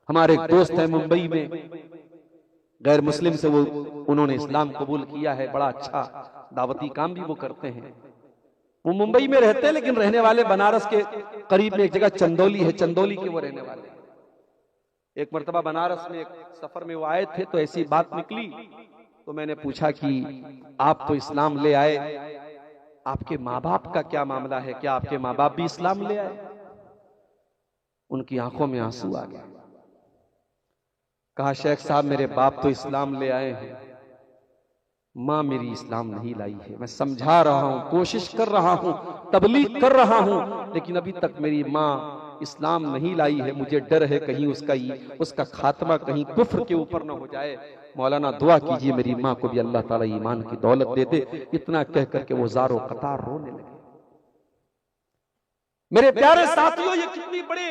हमारे एक दोस्त है मुंबई में, गैर मुस्लिम से उन्होंने इस्लाम कबूल किया है, बड़ा अच्छा दावती काम भी वो करते हैं। वो मुंबई में रहते हैं लेकिन रहने वाले बनारस के करीब में एक जगह चंदौली है, चंदौली के वो रहने वाले। एक मर्तबा बनारस में एक सफर में वो आए थे तो ऐसी बात निकली, तो मैंने पूछा कि आप तो इस्लाम ले आए, आपके माँ बाप का क्या मामला है, क्या आपके माँ बाप भी इस्लाम ले आए? उनकी आंखों में आंसू आ गए। कहा शेख साहब मेरे बाप तो इस्लाम ले आए हैं, मां मेरी इस्लाम नहीं लाई है। मैं समझा रहा हूं, कोशिश कर रहा हूं, तबलीग कर रहा हूं, लेकिन अभी तक मेरी मां इस्लाम नहीं लाई है। मुझे डर है कहीं उसका खात्मा कहीं कुफ्र के ऊपर ना हो जाए। मौलाना दुआ कीजिए मेरी मां को भी अल्लाह ताला ईमान की दौलत दे दे। इतना कह करके वो ज़ारो कतार रोने लगे। मेरे प्यारे साथियों, ये कितनी बड़ी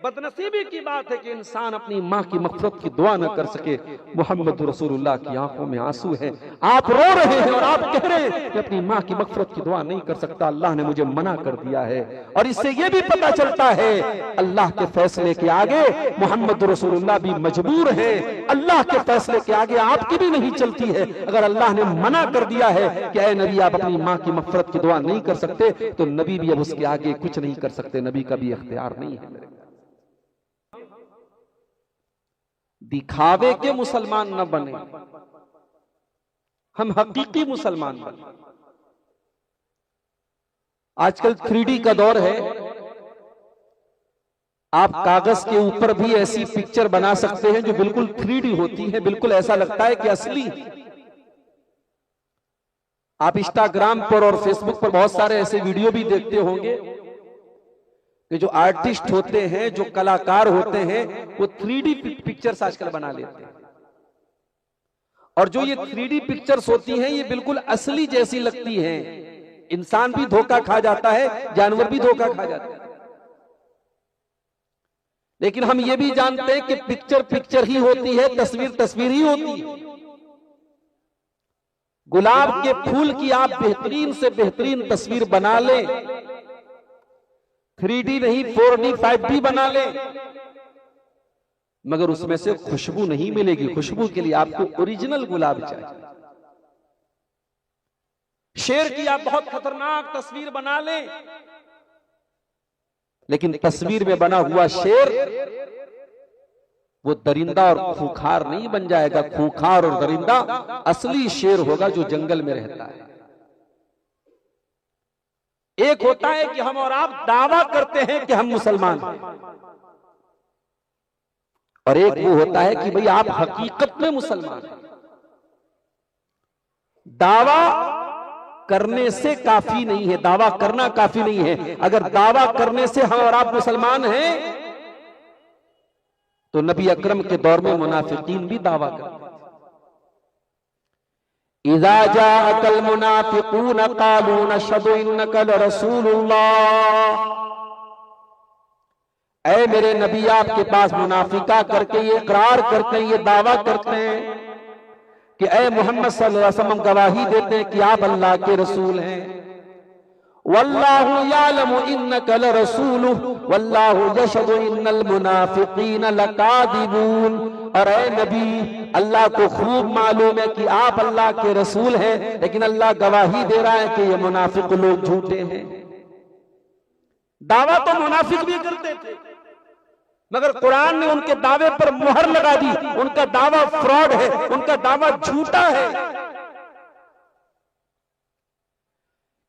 बदनसीबी की बात है कि इंसान अपनी मां की मग़फ़िरत की दुआ न कर सके। मोहम्मद रसूलुल्लाह की आंखों में आंसू है, आप रो रहे हैं और आप कह रहे हैं कि अपनी मां की मग़फ़िरत की दुआ नहीं कर सकता, अल्लाह ने मुझे मना कर दिया है। और इससे यह भी पता चलता है अल्लाह के फैसले के आगे मोहम्मद रसूलुल्लाह भी मजबूर है। अल्लाह के फैसले के आगे आपकी भी नहीं चलती है। अगर अल्लाह ने मना कर दिया है कि ऐ नबी आप अपनी मां की मग़फ़िरत की दुआ नहीं कर सकते, तो नबी भी अब उसके आगे कुछ नहीं कर सकते। नबी का भी इख्तियार नहीं है। दिखावे के मुसलमान न बने, हम हकीकी मुसलमान बने। आजकल 3D का दौर है, आप कागज के ऊपर भी ऐसी पिक्चर बना सकते हैं जो बिल्कुल 3D होती है, बिल्कुल ऐसा लगता है कि असली। आप इंस्टाग्राम पर और फेसबुक पर बहुत सारे ऐसे वीडियो भी देखते होंगे कि जो आर्टिस्ट होते हैं, जो कलाकार होते हैं, वो 3D पिक्चर्स आजकल बना लेते हैं। और जो ये 3D पिक्चर्स होती हैं, ये बिल्कुल असली जैसी लगती हैं। इंसान भी धोखा खा जाता है, जानवर भी धोखा खा जाता है। लेकिन हम ये भी जानते हैं कि पिक्चर पिक्चर ही होती है, तस्वीर तस्वीर ही होती है। गुलाब के फूल की आप बेहतरीन से बेहतरीन तस्वीर बना लें, 3D नहीं 4D 5D बना ले, मगर उसमें से खुशबू नहीं मिलेगी। खुशबू के लिए आपको ओरिजिनल गुलाब चाहिए। शेर की आप बहुत खतरनाक तस्वीर बना ले, लेकिन तस्वीर में बना हुआ शेर वो दरिंदा और खूंखार नहीं बन जाएगा। खूंखार और दरिंदा असली शेर होगा जो जंगल में रहता है। एक होता है कि हम और आप दावा करते हैं कि हम मुसलमान हैं, और एक वो होता है कि भाई आप हकीकत में मुसलमान हैं। दावा करने से काफी नहीं है, दावा करना काफी नहीं है। अगर दावा करने से हम और आप मुसलमान हैं तो नबी अकरम के दौर में मुनाफिकीन भी दावा करते थे। इज़ा जाअकल मुनाफिकून क़ालू नशहदु इन्नका लरसूलुल्लाह। ऐ मेरे नबी आपके पास मुनाफिका करके ये इकरार करते हैं, ये दावा करते हैं कि ऐ मोहम्मद सल्लल्लाहु अलैहि वसल्लम गवाही देते हैं कि आप अल्लाह के रसूल हैं। वल्लाहु यालमु इन्नका लरसूलुहु वल्लाहु यशहदु इन्नल मुनाफिकीन लकादिबून। और ऐ नबी अल्लाह को खूब मालूम है कि आप अल्लाह के रसूल हैं, लेकिन अल्लाह गवाही दे रहा है कि ये मुनाफिक लोग झूठे हैं। दावा तो मुनाफिक भी करते थे, मगर कुरान ने उनके दावे पर मुहर लगा दी। उनका दावा फ्रॉड है, उनका दावा झूठा है।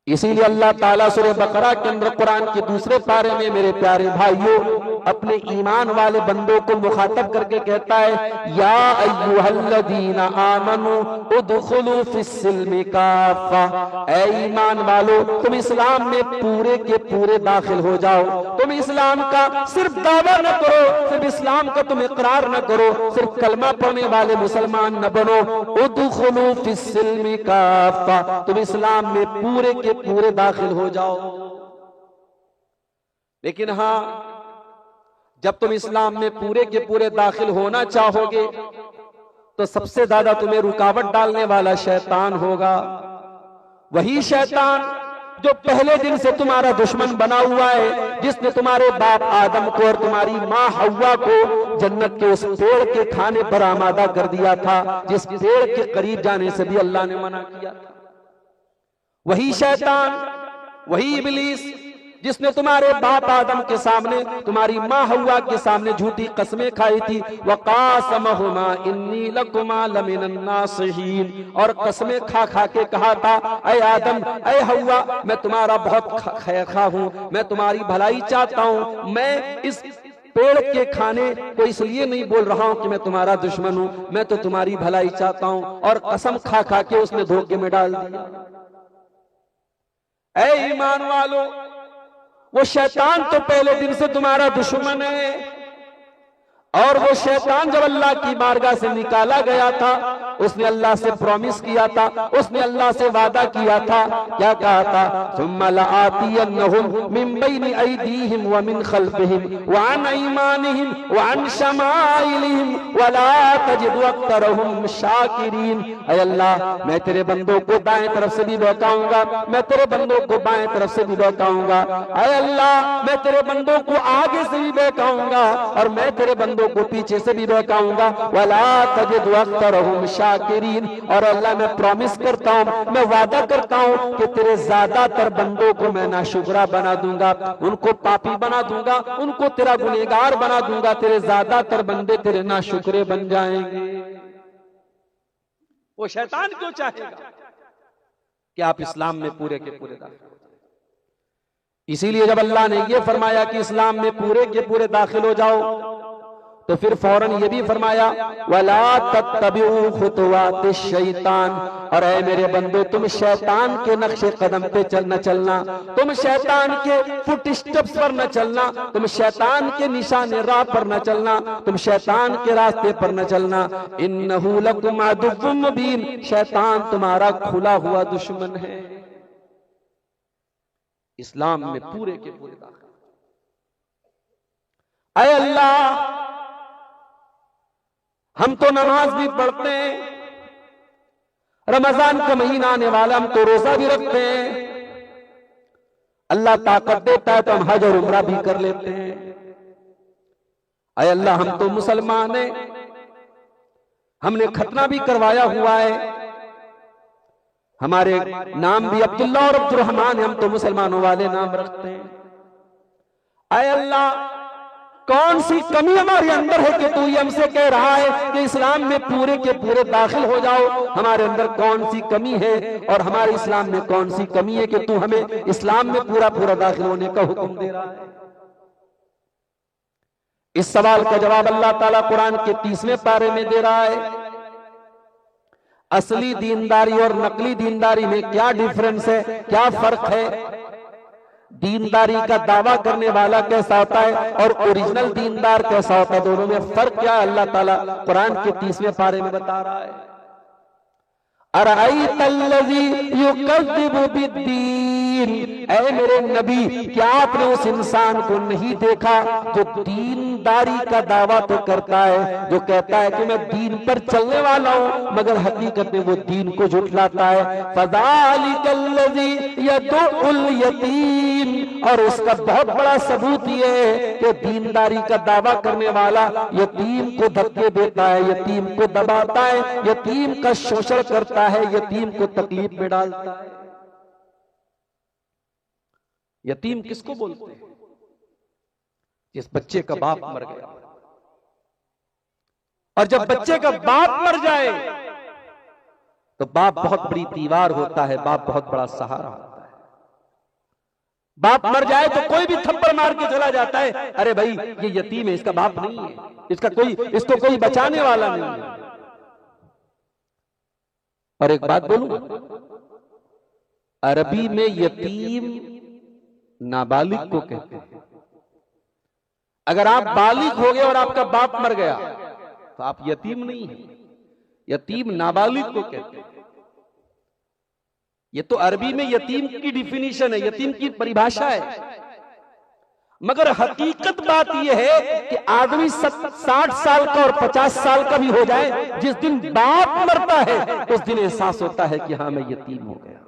इसीलिए अल्लाह ताला सूरह बकरा के अंदर कुरान के दूसरे पारे में मेरे प्यारे भाइयों अपने ईमान वाले बंदों को मुखातब करके कहता है, या अय्युहल्लज़ीना आमनू उदखुलू फिस्सिल्मि काफ़ा। ऐ ईमान वालो तुम इस्लाम में पूरे के पूरे दाखिल हो जाओ। तुम इस्लाम का सिर्फ दावा न करो, सिर्फ इस्लाम का तुम इकरार न करो, सिर्फ कलमा पढ़ने वाले मुसलमान न बनो। उदखुलू फिस्सिल्मि काफ़ा, तुम इस्लाम में पूरे के पूरे दाखिल हो जाओ। लेकिन हां, जब तुम इस्लाम में पूरे के पूरे दाखिल होना चाहोगे तो सबसे ज्यादा तुम्हें रुकावट डालने वाला शैतान होगा। वही शैतान जो पहले दिन से तुम्हारा दुश्मन बना हुआ है, जिसने तुम्हारे बाप आदम को और तुम्हारी माँ हव्वा को जन्नत के उस पेड़ के खाने पर आमादा कर दिया था, जिस पेड़ के करीब जाने से भी अल्लाह ने मना किया था। वही शैतान, वही इब्लीस जिसने तुम्हारे बाप आदम के सामने, तुम्हारी माँ हव्वा के सामने झूठी कसमें खाई थी। वक़ासमहुमा इन्नी लकुमा लमिनन नासिहीन, और कसमें खा खा के कहा था, ऐ आदम, ऐ हव्वा, मैं तुम्हारा बहुत खैरखा हूं, मैं तुम्हारी भलाई चाहता हूं, मैं इस पेड़ के खाने को इसलिए नहीं बोल रहा हूं कि मैं तुम्हारा दुश्मन हूं, मैं तो तुम्हारी भलाई चाहता हूं। और कसम खा खा के उसने धोखे में डाल दिया। ऐ ईमान वालों, वो शैतान तो पहले दिन से तुम्हारा दुश्मन है, और वो शैतान जब अल्लाह की बारगाह से निकाला गया था, उसने अल्लाह से प्रॉमिस किया था, उसने अल्लाह से वादा किया था, क्या कहा था? सुम्मा लआतियन्नहुम मिन बैनि अयदीहिम व मिन खल्फिहिम व अन अयमानिहिम व अन शमाइलिहिम व ला तजिदु अक्तरहुम शाकिरीन। ऐ अल्लाह, मैं तेरे बंदों को दाएं तरफ से भी बहकाऊंगा, मैं तेरे बंदों को बाएं तरफ से भी बहकाऊंगा। ऐ अल्लाह, मैं तेरे बंदों को आगे से भी बहकाऊंगा, और मैं तेरे बंदों को पीछे से भी बहकाऊंगा। वला तजिदु अक्तरहुम शाकिरीन, और अल्लाह, मैं प्रॉमिस करता हूं, मैं वादा करता हूं कि तेरे ज्यादातर बंदों को मैं नाशुक्रा बना दूंगा, उनको पापी बना दूंगा, उनको तेरा गुनहगार बना दूंगा। तेरे ज्यादातर बंदे तेरे नाशुक्रे बन जाएंगे। वो शैतान क्यों चाहेगा कि आप इस्लाम में पूरे के पूरे दाखिल हो जाओ? इसीलिए जब अल्लाह ने यह फरमाया कि इस्लाम में पूरे के पूरे दाखिल हो जाओ, तो फिर फौरन ये भी फरमाया, वला तत्तबिउ खुतुवातिश शैतान, और ऐ मेरे बंदो, तुम शैतान के नक्शे कदम पे न चलना, तुम शैतान के फुट स्टेप्स पर न चलना, तुम शैतान के निशाने राह पर न चलना, तुम शैतान के रास्ते पर न चलना। इन्नहु लकुम अदुव्वुम मुबीन, शैतान तुम्हारा खुला हुआ दुश्मन है। इस्लाम में पूरे के पूरे दाखिल। ऐ अल्लाह, हम तो नमाज भी पढ़ते हैं, रमजान का महीना आने वाला, हम तो रोजा भी रखते हैं, अल्लाह ताकत देता है तो हम हज और उम्रा भी कर लेते हैं। ऐ अल्लाह, हम तो मुसलमान हैं, हमने खतना भी करवाया हुआ है, हमारे नाम भी अब्दुल्ला और अब्दुर्रहमान है, हम तो मुसलमानों वाले नाम रखते हैं। ऐ अल्लाह, कौन सी कमी हमारे अंदर है कि तू ये हमसे कह रहा है कि इस्लाम में पूरे के पूरे दाखिल हो जाओ? हमारे अंदर कौन सी कमी है और हमारे इस्लाम में कौन सी कमी है कि तू हमें इस्लाम में पूरा पूरा दाखिल होने का हुक्म दे रहा है? इस सवाल का जवाब अल्लाह ताला कुरान के 30वें पारे में दे रहा है। असली दीनदारी और नकली दीनदारी में क्या डिफरेंस है, क्या फर्क है? दीनदारी का दावा करने वाला कैसा होता है और ओरिजिनल दीनदार कैसा होता है, दोनों में फर्क क्या है? अल्लाह ताला कुरान के 30वें पारे में बता रहा है। अरअयतल्लज़ी युकज़्ज़िबु बिद्दीन, ऐ मेरे नबी, क्या आपने उस इंसान को नहीं देखा जो दीनदारी का दावा तो करता है, जो कहता है कि मैं दीन पर चलने वाला हूं, मगर हकीकत में वो दीन को झुठलाता है। फ़ज़ालिकल्लज़ी यदउल यतीम, और उसका बहुत बड़ा सबूत ये है कि दीनदारी का दावा करने वाला यतीम को धक्के देता है, यतीम को दबाता है, यतीम का शोषण करता है, यतीम को तकलीफ में डालता है। यतीम किसको बोलते हैं? जिस बच्चे का बाप मर गया, और जब बच्चे का बाप मर जाए तो बाप बहुत बड़ी दीवार होता है, बाप बहुत बड़ा सहारा होता है। बाप मर जाए तो कोई भी थप्पड़ मार के चला जाता है, अरे भाई ये यतीम है, इसका बाप नहीं है, इसको कोई बचाने वाला नहीं है। और एक बात बोलूं, अरबी में यतीम नाबालिग को कहते हैं। अगर आप बालिग हो गए और आपका बाप मर गया तो आप यतीम नहीं है, यतीम नाबालिग को कहते हैं। ये तो अरबी में यतीम की डिफिनीशन है, यतीम की परिभाषा है। मगर हकीकत बात यह है कि आदमी 60 साल का और 50 साल का भी हो जाए, जिस दिन बाप मरता है उस दिन एहसास होता है कि हाँ मैं यतीम हो गया।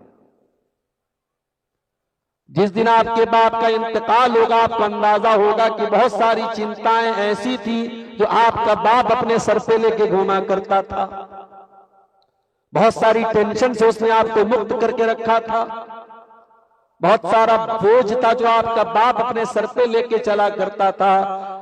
जिस दिन आपके बाप का इंतकाल होगा आपको अंदाजा होगा कि बहुत सारी चिंताएं ऐसी थी जो आपका बाप अपने सर पे लेके घूमा करता था, बहुत सारी टेंशन से उसने आपको मुक्त करके रखा था, बहुत सारा बोझ था जो आपका बाप अपने सर पे लेके चला करता था।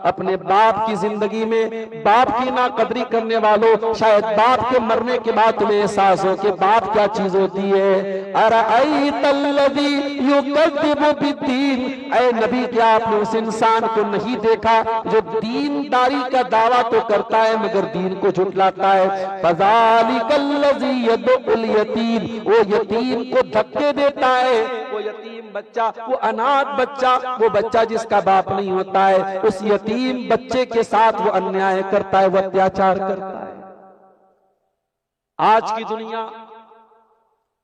अपने बाप की जिंदगी में बाप की नाकदरी करने वालों, शायद बाप के मरने के बाद तुम्हें एहसास हो कि बाप क्या चीज होती है। अरअयतल्लज़ी युकज़्ज़िबु बिद्दीन, ऐ नबी क्या आपने उस इंसान को नहीं देखा जो दीनदारी का दावा तो करता है मगर दीन को झुठलाता है। फ़ज़ालिकल्लज़ी यदउल यतीम, वो यतीम को धक्के देता है, वो यतीम बच्चा, वो अनाथ बच्चा, वो बच्चा जिसका बाप नहीं होता है, उस यतीम बच्चे के साथ वो अन्याय करता है, वो अत्याचार करता है। आज की दुनिया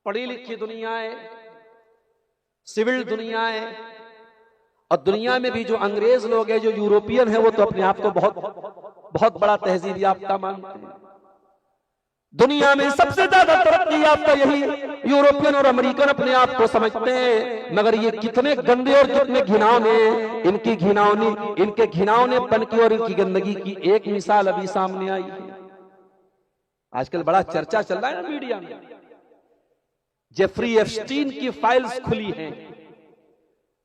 पढ़ी लिखी दुनिया है, सिविल दुनिया है, और दुनिया में भी जो अंग्रेज लोग हैं, जो यूरोपियन है, वो तो अपने आप को बहुत बड़ा तहजीब याफ्ता मानते हैं। दुनिया में सबसे ज्यादा तरक्की याफ्ता यही यूरोपियन और अमेरिकन अपने आप को समझते हैं, मगर ये कितने गंदे और कितने घिनौने, इनके घिनौनेपन की और इनकी गंदगी की एक मिसाल अभी सामने आई है। आजकल बड़ा चर्चा चल रहा है ना मीडिया में, जेफरी एप्स्टीन की फाइल्स खुली हैं।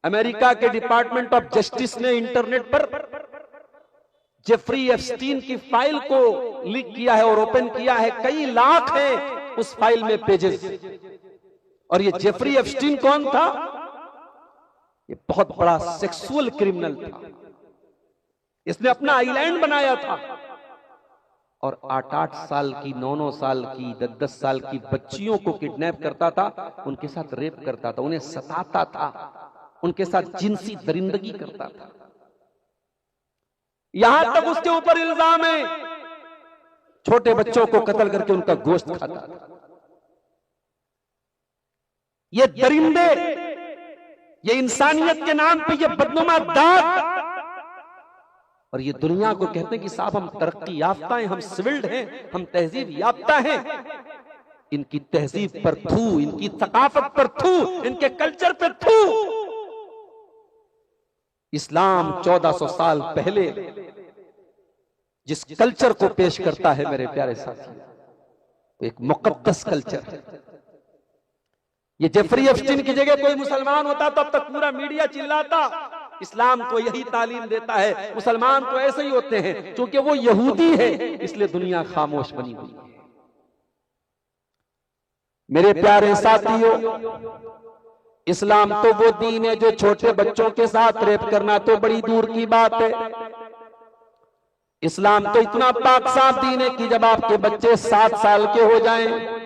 अमेरिका के डिपार्टमेंट ऑफ जस्टिस ने इंटरनेट पर जेफरी एप्स्टीन की फाइल को लीक किया है और ओपन किया है। कई लाख है उस फाइल में पेजेस। और ये जेफरी एप्स्टीन कौन था? ये बहुत बड़ा सेक्सुअल क्रिमिनल था। इसने अपना आइलैंड बनाया था और 8-8 साल की, 9-9 साल की, 10-10 साल की बच्चियों को किडनैप करता था, उनके साथ रेप करता था, उन्हें सताता था, उनके साथ जिनसी दरिंदगी करता था। यहां तक उसके ऊपर इल्जाम है छोटे बच्चों को कत्ल करके उनका गोश्त खाता था। ये दरिंदे, ये इंसानियत के नाम पे ये बदनुमा दाग, और ये दुनिया को कहते हैं कि साहब हम तरक्की याफ्ता हैं, हम सिविल्ड हैं, हम तहजीब याफ्ता हैं। इनकी तहजीब पर थू, इनकी सकाफत पर थू, इनके कल्चर पर थू। इस्लाम 1400 साल पहले जिस कल्चर को पेश करता है मेरे प्यारे साथी, तो एक मुकद्दस कल्चर है। ये जेफरी एप्स्टीन की जगह कोई मुसलमान होता तो अब तक पूरा मीडिया चिल्लाता। इस्लाम तो यही तालीम देता है, मुसलमान तो ऐसे ही होते हैं, क्योंकि वो यहूदी है इसलिए दुनिया खामोश बनी हुई है। मेरे प्यारे साथियों, इस्लाम तो वो दीन है जो छोटे बच्चों के साथ रेप करना तो बड़ी दूर की बात है। इस्लाम तो इतना पाक साफ दीन है कि जब आपके बच्चे 7 साल के हो जाएं,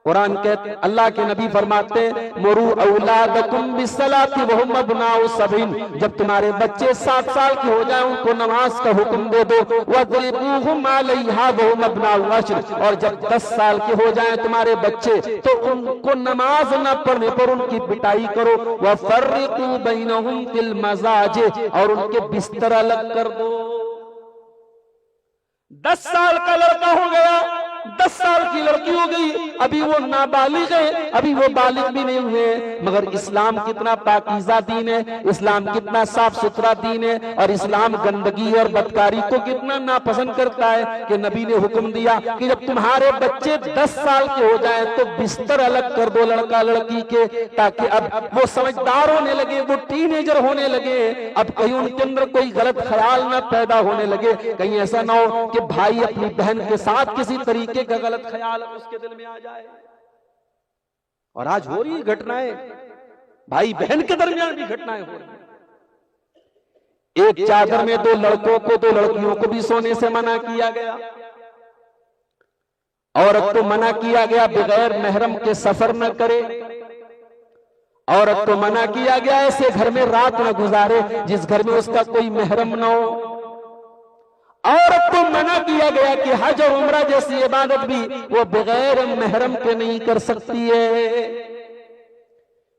कुरान कहते, अल्लाह के नबी फरमाते मुरू औलादकुम बिस्सलाति वहुम अब्नाउ सबीन, जब तुम्हारे बच्चे 7 साल के हो जाएं उनको नमाज का हुक्म दे दो। वज़रिबूहुम अलैहा वहुम अब्नाउ अश्र, और जब 10 साल के हो जाएं तुम्हारे बच्चे तो उनको नमाज न पढ़ने पर उनकी पिटाई करो। वफ़र्रिकू बैनहुम फिल मज़ाजिह, और उनके बिस्तर अलग कर दो। 10 साल का लड़का हो गया, 10 साल की लड़की हो गई, अभी वो नाबालिग है, अभी वो बालिग भी नहीं हुए, मगर इस्लाम कितना पाकीज़ा दीन है, इस्लाम कितना साफ सुथरा दीन है, और इस्लाम गंदगी और बदकारी को कितना नापसंद करता है कि नबी ने हुक्म दिया कि जब तुम्हारे बच्चे 10 साल के हो जाए तो बिस्तर अलग कर दो लड़का लड़की के, ताकि अब वो समझदार होने लगे, वो टीनेजर होने लगे, अब कहीं उनके अंदर कोई गलत ख्याल ना पैदा होने लगे, कहीं ऐसा ना हो कि भाई अपनी बहन के साथ किसी तरीके का गलत ख्याल उसके दिल में आ जाए। और आज हो रही घटनाएं, भाई बहन के दरमियान भी घटनाएं हो रही। एक चादर में 2 लड़कों को 2 लड़कियों को भी सोने से मना किया गया। औरत को मना किया गया बगैर महरम के सफर न करे। औरत को मना किया गया ऐसे घर में रात न गुजारे जिस घर में उसका कोई महरम न हो। औरत को मना किया गया कि हज और उम्रा जैसी इबादत भी वो बगैर महरम के नहीं कर सकती है।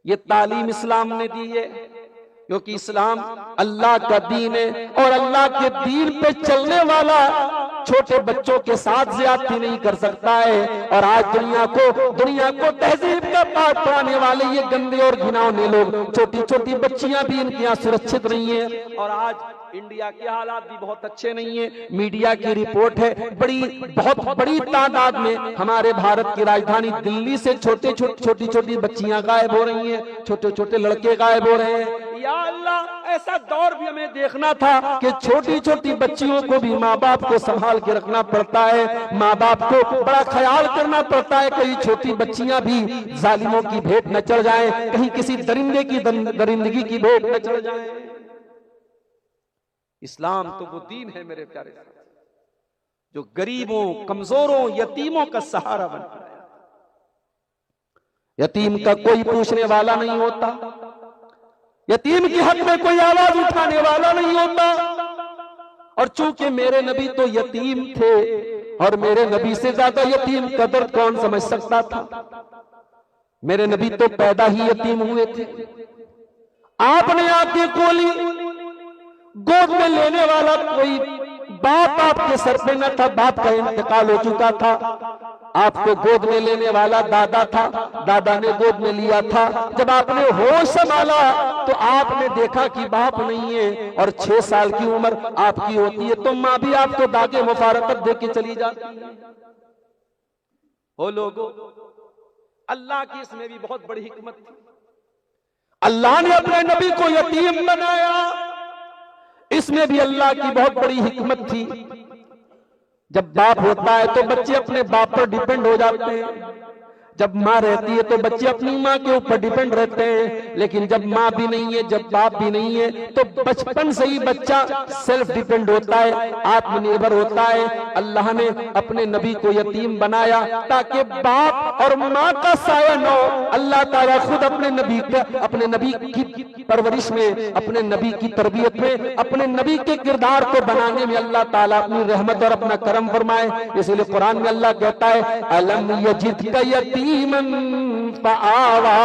ये तालीम इस्लाम ने दी है, क्योंकि इस्लाम अल्लाह का दीन है और अल्लाह के दीन पे चलने वाला छोटे बच्चों के साथ ज्यादती नहीं कर सकता है। और आज दुनिया को तहजीब का पाठ पढ़ाने वाले ये गंदे और घिनौने लोग, छोटी छोटी बच्चियां भी इनके यहाँ सुरक्षित नहीं है। और आज इंडिया के हालात भी बहुत अच्छे नहीं है। मीडिया की रिपोर्ट है, बहुत बड़ी तादाद में हमारे भारत की राजधानी दिल्ली से छोटी छोटी बच्चियां गायब हो रही हैं, छोटे छोटे लड़के गायब हो रहे हैं। या अल्लाह, ऐसा दौर भी हमें देखना था कि छोटी छोटी बच्चियों को भी माँ बाप को संभाल के रखना पड़ता है, माँ बाप को बड़ा ख्याल करना पड़ता है। कहीं छोटी बच्चियां भी जालिमों की भेंट न चढ़ जाएं, कहीं किसी दरिंदे की दरिंदगी की भेंट न चढ़ जाएं। इस्लाम तो वो दीन है मेरे प्यारे, जो गरीबों, कमजोरों, यतीमों का सहारा बनता है। यतीम का कोई पूछने वाला नहीं होता, यतीम के हक में कोई आवाज उठाने वाला नहीं होता। और चूंकि मेरे नबी तो यतीम थे, और मेरे नबी से ज्यादा यतीम का दर्द कौन समझ सकता था। मेरे नबी तो पैदा ही यतीम हुए थे। आपने आंखें खोली, गोद में लेने वाला कोई बाप आपके सर पे न था, बाप का इंतकाल हो चुका था। आपको गोद में लेने वाला दादा था, दादा ने गोद में लिया था। जब आपने होश संभाला तो आपने देखा कि बाप नहीं है, और 6 साल की उम्र आपकी होती है तो माँ भी आपको दागे मुफारकत दे के चली जाती है। हो लोगों, अल्लाह की इसमें भी बहुत बड़ी हिकमत थी। अल्लाह ने अपने नबी को यतीम बनाया, इसमें भी अल्लाह की बहुत बड़ी हिकमत थी। जब बाप होता है तो बच्चे अपने बाप पर डिपेंड हो जाते हैं, जब माँ रहती है तो बच्चे अपनी माँ के ऊपर डिपेंड रहते हैं। लेकिन जब माँ भी नहीं है, जब बाप भी नहीं है, तो बचपन से ही बच्चा सेल्फ डिपेंड होता है, आत्मनिर्भर होता है। अल्लाह ने अपने नबी को यतीम बनाया ताकि बाप और माँ का साया न हो। अल्लाह ताला खुद अपने नबी की परवरिश में, अपने नबी की तरबियत में, अपने नबी के किरदार को बनाने में अल्लाह ताला अपनी रहमत और अपना करम फरमाए। इसीलिए कुरान में अल्लाह कहता है, अलम यजिदका यतीमन फआवा।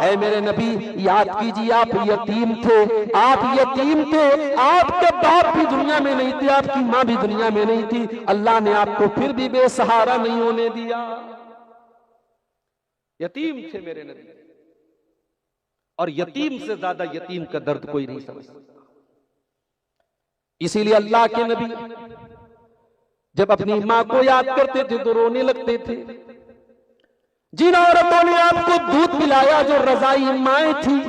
ऐ मेरे नबी, याद कीजिए आप यतीम थे, आप यतीम थे, आपके बाप भी दुनिया में नहीं थे, आपकी माँ भी दुनिया में नहीं थी। अल्लाह ने आपको फिर भी बेसहारा नहीं होने दिया। यतीम थे मेरे नबी, और यतीम से ज्यादा यतीम का दर्द कोई नहीं समझ सकता। इसीलिए अल्लाह के नबी जब अपनी माँ को याद करते थे तो रोने लगते थे। जिन औरतों ने आपको दूध पिलाया, जो रजाई माएं थी,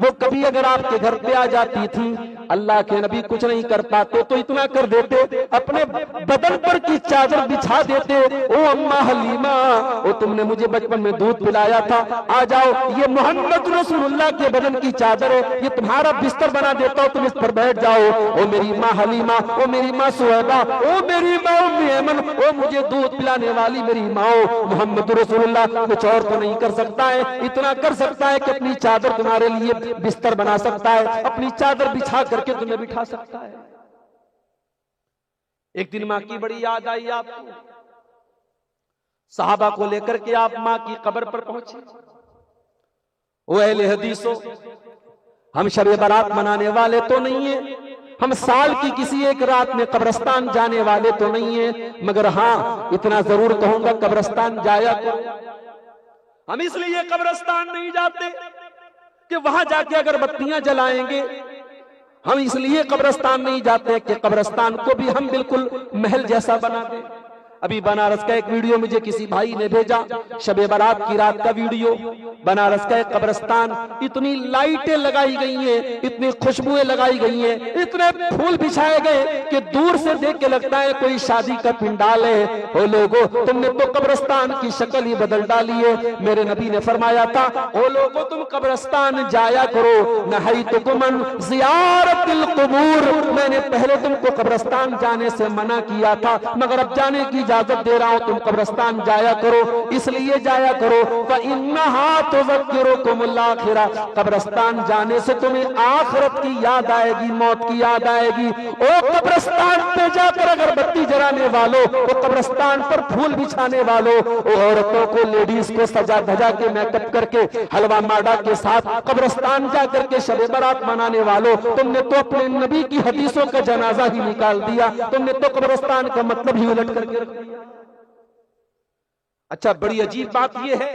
वो कभी अगर आपके घर पे आ जाती थी, अल्लाह के नबी कुछ नहीं कर पाते तो इतना कर देते, अपने बदन पर की चादर बिछा देते। ओ अम्मा हलीमा, ओ तुमने मुझे बचपन में दूध पिलाया था, आ जाओ, ये मोहम्मद रसूलुल्लाह के बदन की चादर है, ये तुम्हारा बिस्तर बना देता हूं, तुम इस पर बैठ जाओ। ओ मेरी माँ हलीमा, ओ मेरी माँ सुहैबा, ओ मेरी माँ उम्मे ऐमन, ओ मुझे दूध पिलाने वाली मेरी माँ, मोहम्मद रसूलुल्लाह कुछ और तो नहीं कर सकता है, इतना कर सकता है कि अपनी चादर तुम्हारे लिए बिस्तर बना सकता है, अपनी चादर बिछा करके तुम्हें बिठा सकता है। एक दिन मां की बड़ी याद आई आपको, सहाबा को लेकर के आप मां की कब्र पर पहुंचे। ओ अहले हदीसो, हम शब बारात मनाने वाले तो नहीं है, हम साल की किसी एक रात में कब्रिस्तान जाने वाले तो नहीं है, मगर हां इतना जरूर कहूंगा, कब्रिस्तान जाया करो। हम इसलिए कब्रिस्तान नहीं जाते कि वहां जाके अगरबत्तियां जलाएंगे, हम इसलिए कब्रिस्तान नहीं जाते कि कब्रिस्तान को भी हम बिल्कुल महल जैसा बना दें। अभी बनारस का एक वीडियो मुझे किसी भाई ने भेजा, शबे बारात की रात का वीडियो। बनारस का एक कब्रिस्तान, इतनी लाइटें लगाई गई हैं, इतनी खुशबुएं लगाई गई हैं, इतने फूल बिछाए गए कि दूर से देख के लगता है कोई शादी का पिंडाल है। ओ लोगो, तुमने तो कब्रिस्तान की शक्ल ही बदल डाली है। मेरे नबी ने फरमाया था, ओ लोगो तुम कब्रिस्तान जाया करो, नहैतुकुम अन ज़ियारतिल क़ुबूर, मैंने पहले तुमको कब्रिस्तान जाने से मना किया था, मगर अब जाने की इजाजत दे रहा हूं, तुम कब्रिस्तान जाया करो। इसलिए जाया करो, फइन्नहा तुज़क्किरुकुमुल आखिरा, कब्रिस्तान जाने से तुम्हें आखिरत की याद आएगी, मौत की याद आएगी। ओ कब्रिस्तान पे जाकर अगरबत्ती जलाने वालों, ओ कब्रिस्तान पर फूल बिछाने वालों, ओ औरतों को, लेडीज को सजा धजा के मेकअप करके हलवा माडा के साथ कब्रिस्तान जाकर के शब बारात मनाने वालों, तुमने तो अपने नबी की हदीसों का जनाजा ही निकाल दिया, तुमने तो कब्रिस्तान का मतलब ही उलट करके। अच्छा, बड़ी अजीब बात यह है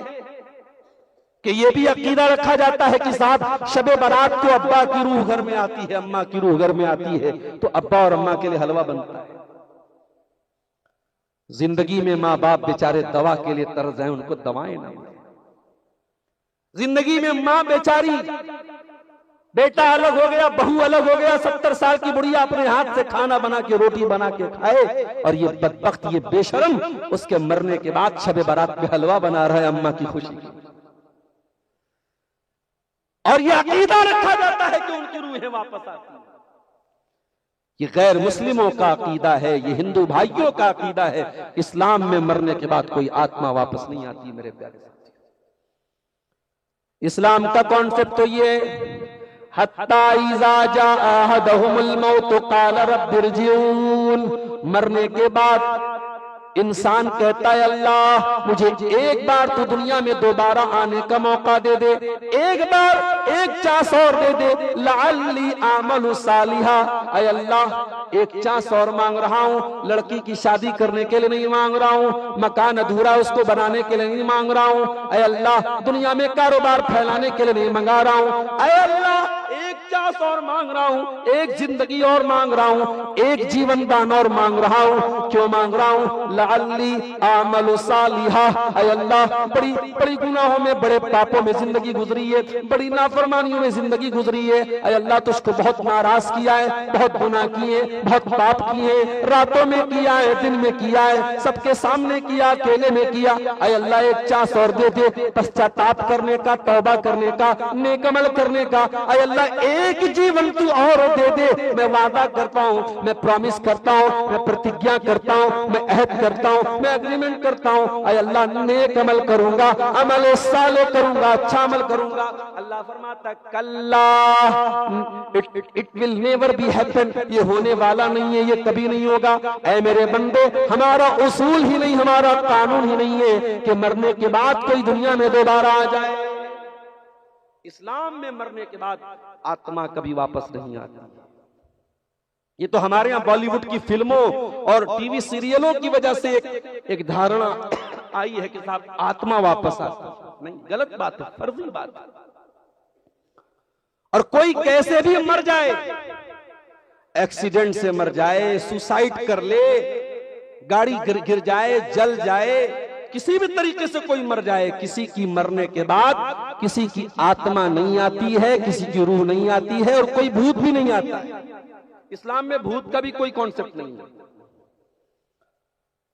कि ये भी अकीदा रखा जाता है कि साहब शबे बारात को अब्बा की रूह घर में आती है, अम्मा की रूह घर में आती है, तो अब्बा और अम्मा के लिए हलवा बनता है। जिंदगी में माँ बाप बेचारे दवा के लिए तरस जाए, उनको दवाएं ना मिले। जिंदगी में माँ बेचारी, बेटा अलग हो गया, बहू अलग हो गया, 70 साल की बुढ़िया अपने हाथ से खाना बना के, रोटी बना के खाए, और ये बदबख्त, ये बेशरम उसके मरने के बाद शबे बारात में हलवा बना रहा है अम्मा की खुशी की। और ये अकीदा रखा जाता है कि उनकी रूहें वापस आती हैं। ये गैर मुस्लिमों का अकीदा है, ये हिंदू भाइयों का अकीदा है। इस्लाम में मरने के बाद कोई आत्मा वापस नहीं आती मेरे प्यारे साथी। इस्लाम का कॉन्सेप्ट तो ये हत्ता इज़ा जाअ अहदहुमुल मौत क़ाल रब्बिरजिऊन, मरने के बाद इंसान कहता है अल्लाह मुझे एक बार तो दुनिया में दोबारा आने का मौका दे दे, एक बार एक चांस और दे दे, लअल्ली आमलु सालिहा। ऐ अल्लाह एक चांस और मांग रहा हूँ, लड़की की शादी करने के लिए नहीं मांग रहा हूँ, मकान अधूरा उसको बनाने के लिए नहीं मांग रहा हूँ, ऐ अल्लाह दुनिया में कारोबार फैलाने के लिए नहीं मंगा रहा हूँ, ऐ अल्लाह एक चांस और मांग रहा हूँ, एक जिंदगी और मांग रहा हूँ, एक जीवन दान और मांग रहा हूँ। क्यों मांग रहा हूँ? लअल्ली आमलु सालिहा। ऐ अल्लाह बड़ी बड़ी गुनाहों में, बड़े पापों में जिंदगी गुजरी है, बड़ी नाफरमानियों में जिंदगी गुजरी है। ऐ अल्लाह तुझको बहुत नाराज किया है, बहुत गुनाह किए, बहुत पाप किए, रातों में किया है, दिन में किया है, सबके सामने किया, अकेले में किया। ऐ अल्लाह एक चांस और दे दे, पश्चाताप करने का, तौबा करने का, नेक अमल करने का। ऐ अल्लाह एक जीवन तू और दे दे। मैं वादा करता हूँ, मैं प्रॉमिस करता हूँ, मैं प्रतिज्ञा करता हूँ, मैं अहद करता हूँ, मैं एग्रीमेंट करता हूँ, ऐ अल्लाह नेक अमल करूंगा, अमल साले करूंगा, अच्छा अमल करूंगा। अल्लाह फरमाता कल्ला it will never be happen, ये होने वाला नहीं है, ये कभी नहीं होगा। ऐ मेरे बंदे, हमारा उसूल ही नहीं, हमारा कानून ही नहीं है कि मरने के बाद कोई दुनिया में दोबारा आ जाए। इस्लाम में मरने के बाद आत्मा कभी वापस नहीं आती। ये तो हमारे यहाँ बॉलीवुड की फिल्मों और टीवी सीरियलों की वजह से एक धारणा आई है कि साहब आत्मा वापस आती। नहीं, गलत बात है, फर्जी बात है। और कोई कैसे भी मर जाए, एक्सीडेंट से मर जाए, सुसाइड कर ले, गाड़ी गिर जाए, जल जाए, किसी भी तरीके से कोई मर जाए, किसी की मरने के बाद किसी की आत्मा नहीं आती है, किसी की रूह नहीं आती है, और कोई भूत भी नहीं आता है। इस्लाम में भूत का भी कोई कॉन्सेप्ट नहीं है।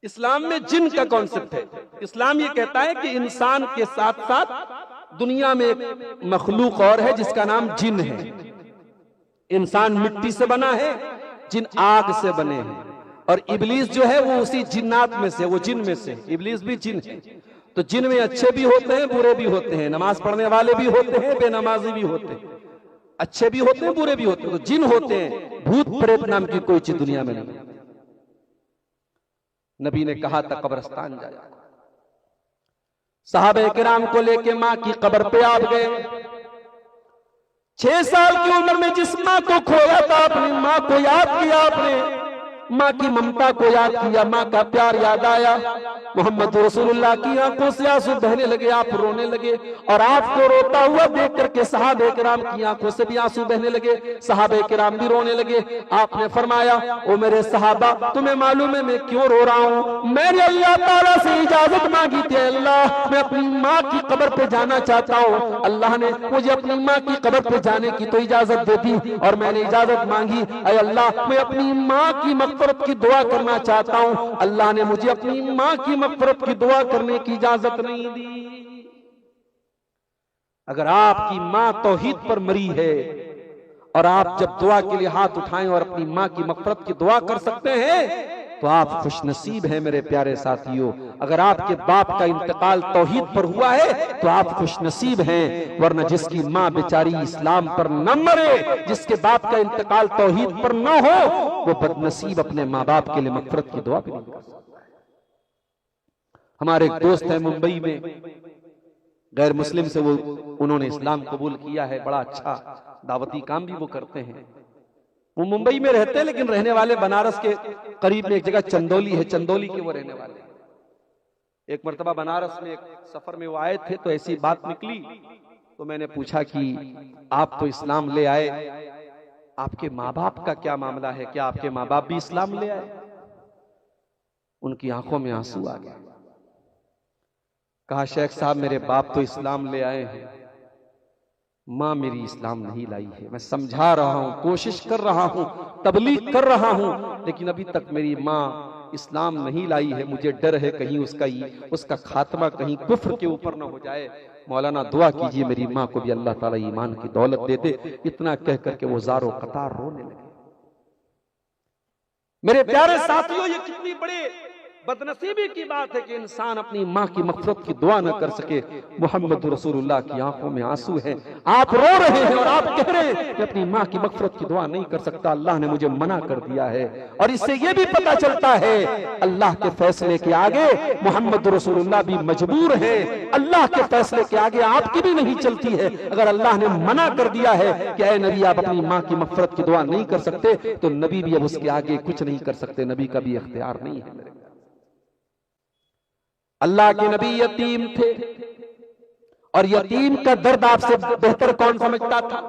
इस्लाम में जिन का कॉन्सेप्ट है। इस्लाम ये कहता है कि इंसान के साथ साथ दुनिया में एक मखलूक और है जिसका नाम जिन है। इंसान मिट्टी से बना है, जिन आग से बने हैं, और इब्लीस जो है वो उसी जिन्नात में से, वो जिन में से, इब्लीस भी जिन है। तो जिन में अच्छे भी होते हैं, बुरे भी होते हैं, नमाज पढ़ने वाले भी होते हैं, बेनमाजी भी होते हैं, अच्छे भी होते हैं, बुरे भी होते हैं। तो जिन होते हैं, भूत प्रेत नाम की कोई चीज दुनिया में नहीं। नबी ने कहा था कब्रिस्तान जाया। सहाबे किराम को लेके माँ की कब्र पे आप गए। 6 साल की उम्र में जिस माँ को खोया था, अपनी माँ को याद किया आपने, माँ की ममता को याद किया, माँ का प्यार याद आया। मोहम्मद रसूलुल्लाह की आंखों से आंसू बहने लगे, आप रोने लगे, और आपको रोता हुआ देख करके सहाबे किराम की आंखों से भी आंसू बहने लगे, सहाबे किराम भी रोने लगे। आपने फरमाया, ओ मेरे सहाबा, तुम्हें मालूम है मैं क्यों रो रहा हूँ? मैंने अल्लाह ताला से इजाजत मांगी थी, अल्लाह मैं अपनी माँ की कब्र पे जाना चाहता हूँ। अल्लाह ने मुझे अपनी माँ की कब्र पे जाने की तो इजाजत दे दी, और मैंने इजाजत मांगी, ऐ अल्लाह मैं अपनी माँ की मग़फ़िरत की दुआ करना चाहता हूँ। अल्लाह ने मुझे अपनी माँ की मग़फ़िरत की दुआ करने की इजाजत नहीं दी। अगर आपकी माँ तौहीद पर मरी है, और आप जब दुआ के लिए हाथ उठाएं और अपनी माँ की मग़फ़िरत की दुआ कर सकते हैं, तो आप खुशनसीब हैं मेरे प्यारे साथियों। अगर आपके बाप का इंतकाल तौहीद पर हुआ है तो आप खुशनसीब हैं, वरना जिसकी माँ बेचारी इस्लाम पर न मरे, जिसके बाप का इंतकाल तौहीद पर न हो, वो बदनसीब अपने माँ बाप के लिए मग़फ़िरत की दुआ भी नहीं कर सकता। हमारे एक दोस्त हैं मुंबई में, गैर मुस्लिम से वो उन्होंने इस्लाम कबूल किया है, बड़ा अच्छा दावती काम भी वो करते हैं। वो मुंबई में रहते हैं, लेकिन रहने वाले बनारस के करीब में एक जगह चंदौली है, चंदौली के वो रहने वाले। एक मर्तबा बनारस में एक सफर में वो आए थे, तो ऐसी बात निकली, तो मैंने पूछा कि आप तो इस्लाम ले आए, आपके माँ बाप का क्या मामला है, क्या आपके माँ बाप भी इस्लाम ले आए? उनकी आंखों में आंसू आ गए। कहा, शेख साहब मेरे बाप तो इस्लाम ले आए हैं, मां मेरी इस्लाम नहीं लाई है। मैं समझा रहा हूं, कोशिश कर रहा हूं, तबलीग कर रहा हूं, लेकिन अभी तक मेरी मां इस्लाम नहीं लाई है। मुझे डर है कहीं उसका खात्मा कहीं कुफ्र के ऊपर ना हो जाए। मौलाना दुआ कीजिए मेरी मां को भी अल्लाह ताला ईमान की दौलत दे दे। इतना कह करके वो ज़ारो कतार रोने लगे। मेरे प्यारे साथियों, ये कितनी बड़े बदनसीबी की बात है कि इंसान अपनी मां की मग़फ़िरत की दुआ न कर सके। मोहम्मद रसूलुल्लाह की आंखों में आंसू हैं, आप रो रहे हैं और आप कह रहे हैं कि अपनी मां की मग़फ़िरत की दुआ नहीं कर सकता, अल्लाह ने मुझे मना कर दिया है। और इससे यह भी पता चलता है अल्लाह के फैसले के आगे मोहम्मद रसूलुल्लाह भी मजबूर है। अल्लाह के फैसले के आगे आपकी भी नहीं चलती है। अगर अल्लाह ने मना कर दिया है कि ऐ नबी आप अपनी मां की मग़फ़िरत की दुआ नहीं कर सकते, तो नबी भी अब उसके आगे कुछ नहीं कर सकते। नबी का भी इख्तियार नहीं है। मेरे अल्लाह के नबी यतीम थे, और यतीम का दर्द आपसे बेहतर कौन समझता था?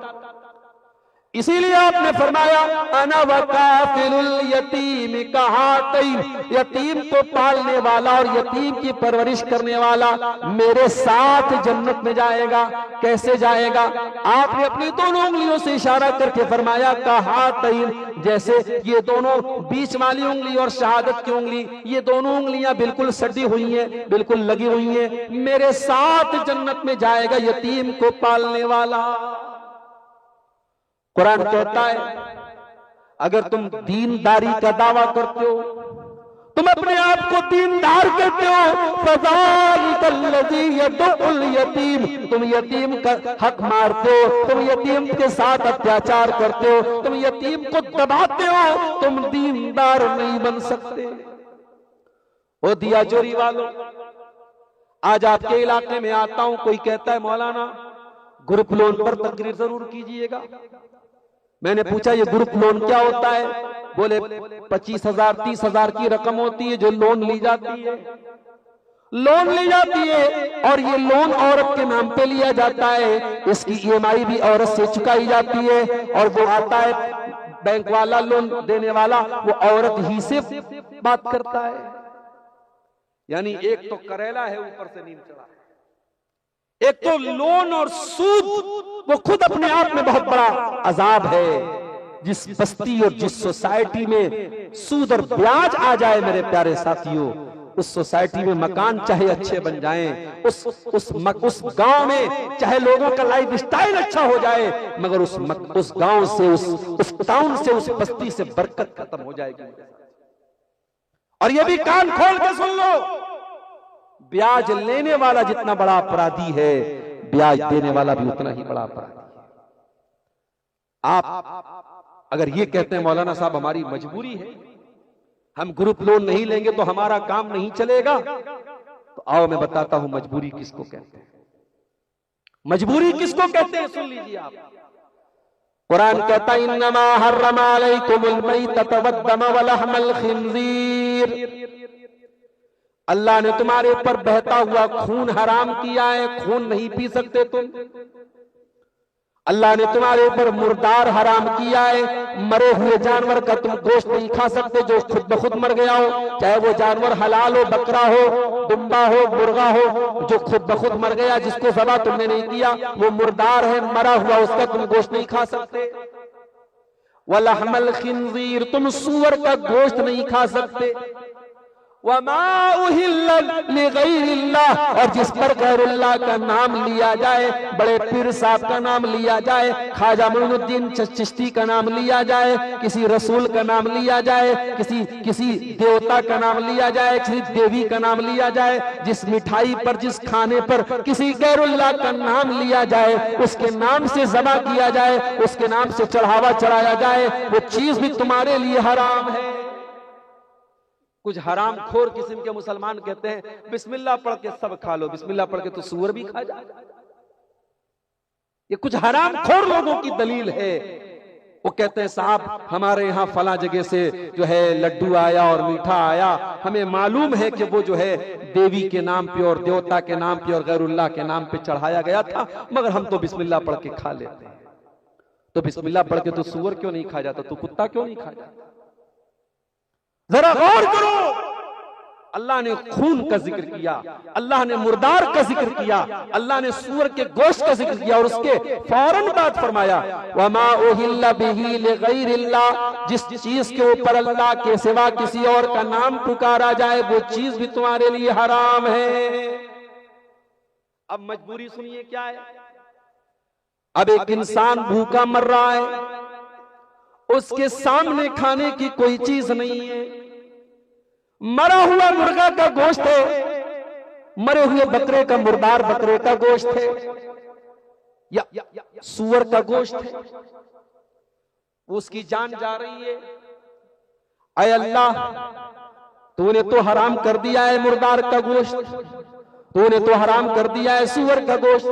इसीलिए आपने फरमाया अना वकाफिलुल यतीम कहातैन, यतीम को पालने वाला और यतीम की परवरिश करने वाला मेरे साथ जन्नत में जाएगा। कैसे जाएगा? आपने अपनी दोनों उंगलियों से इशारा करके फरमाया कहातैन, जैसे ये दोनों बीच वाली उंगली और शहादत की उंगली, ये दोनों उंगलियां बिल्कुल सटी हुई हैं, बिल्कुल लगी हुई हैं। मेरे साथ जन्नत में जाएगा यतीम को पालने वाला। कुरान कहता है अगर तुम दीनदारी का दावा करते हो, तुम अपने आप को दीनदार कहते हो, फज़ालिकल्लज़ी यदउल यतीम, तुम यतीम का हक मारते हो, तुम यतीम के साथ अत्याचार करते हो, तुम यतीम को दबाते हो, तुम दीनदार नहीं बन सकते। ओ दिया चोरी वालों, आज आपके इलाके में आता हूं, कोई कहता है मौलाना ग्रुप लोन पर तकरीर जरूर कीजिएगा। मैंने पूछा ये ग्रुप लोन क्या होता है? बोले 25,000 30,000 की रकम होती है जो लोन ली जाती है। लोन ली जाती है और ये लोन औरत के नाम पे लिया जाता है, इसकी EMI भी औरत से चुकाई जाती है, और वो आता है बैंक वाला लोन देने वाला, वो औरत ही से बात करता है। यानी एक तो करेला है ऊपर से नीम चढ़ा है, एक तो लोन और सूद, वो खुद अपने आप में बहुत बड़ा अजाब है। जिस बस्ती और जिस सोसाइटी में सूद और ब्याज आ जाए मेरे प्यारे साथियों, उस सोसाइटी में मकान चाहे अच्छे बन जाएं, उस गांव में चाहे लोगों का लाइफ स्टाइल अच्छा हो जाए, मगर उस गांव से उस टाउन से उस बस्ती से बरकत खत्म हो जाएगी। और ये भी कान खोल के सुन लो, ब्याज लेने वाला जितना बड़ा अपराधी है, ब्याज देने वाला भी उतना ही बड़ा अपराधी है। आप अगर ये कहते हैं मौलाना साहब हमारी मजबूरी है, हम ग्रुप लोन नहीं लेंगे तो हमारा काम नहीं चलेगा, तो आओ मैं बताता हूं मजबूरी किसको कहते हैं। मजबूरी किसको कहते हैं सुन लीजिए आप। कुरान कहता है इन्नमा हर्रमा अलैकुमुल मैतत वद्दम वलहमल खिंजीर, अल्लाह ने तुम्हारे ऊपर बहता हुआ खून हराम किया है, खून नहीं पी सकते तुम। अल्लाह ने तुम्हारे ऊपर मुर्दार हराम किया है, मरे हुए जानवर का तुम गोश्त नहीं खा सकते जो खुद ब खुद मर गया हो, चाहे वो जानवर हलाल हो, बकरा हो, दुम्बा हो, मुर्गा हो, जो खुद ब खुद मर गया, जिसको ज़बा तुमने नहीं किया, वो मुर्दार है, मरा हुआ, उसका तुम गोश्त नहीं खा सकते। वलहमल खिंजीर, तुम सूअर का गोश्त नहीं खा सकते। वमा उहिल्ला लिगैरिल्लाह, और जिस पर गैरुल्लाह का नाम लिया जाए, बड़े पीर साहब का नाम लिया जाए, ख्वाजा मोइनुद्दीन चिश्ती का नाम लिया जाए, किसी रसूल का नाम लिया जाए, किसी देवता का नाम लिया जाए, किसी देवी का नाम लिया जाए, जिस मिठाई पर जिस खाने पर किसी गैरुल्लाह का नाम लिया जाए, उसके नाम से ज़बा किया जाए, उसके नाम से चढ़ावा चढ़ाया जाए, वो चीज भी तुम्हारे लिए हराम है। कुछ हराम खोर किस्म के मुसलमान कहते हैं बिस्मिल्लाह पढ़ के सब खा लो, बिस्मिल्लाह पढ़ के तो सूअर भी खा जाए। ये कुछ हराम खोर लोगों की दलील है। वो कहते हैं साहब हमारे यहाँ फला जगह से जो है लड्डू आया और मीठा आया, हमें मालूम है कि वो जो है देवी के नाम पे और देवता के नाम पे और गैरुल्लाह के नाम पे चढ़ाया गया था, मगर हम तो बिस्मिल्लाह पढ़ के खा लेते हैं। तो बिस्मिल्लाह पढ़ के तो सूअर क्यों नहीं खा जाता, तो कुत्ता क्यों नहीं खा जाता? जरा गौर करो। अल्लाह ने खून का जिक्र किया, अल्लाह ने मुर्दार का जिक्र किया, अल्लाह ने सूअर के गोश्त का जिक्र किया और उसके फौरन बाद फरमाया वमा उहिल्ला बिही लिगैरिल्लाह, जिस चीज के ऊपर अल्लाह के सिवा किसी और का नाम पुकारा जाए वो चीज भी तुम्हारे लिए हराम है। अब मजबूरी सुनिए क्या है। अब एक इंसान भूखा मर रहा है, उसके सामने खाने की कोई चीज नहीं है, मरा हुआ मुर्गा का गोश्त है, मरे हुए बकरे का मुर्दार बकरे का गोश्त है या सूअर का गोश्त है, उसकी जान जा रही है। अय अल्लाह, तूने तो हराम कर दिया है मुर्दार का गोश्त, तूने तो हराम कर दिया है सूअर का गोश्त,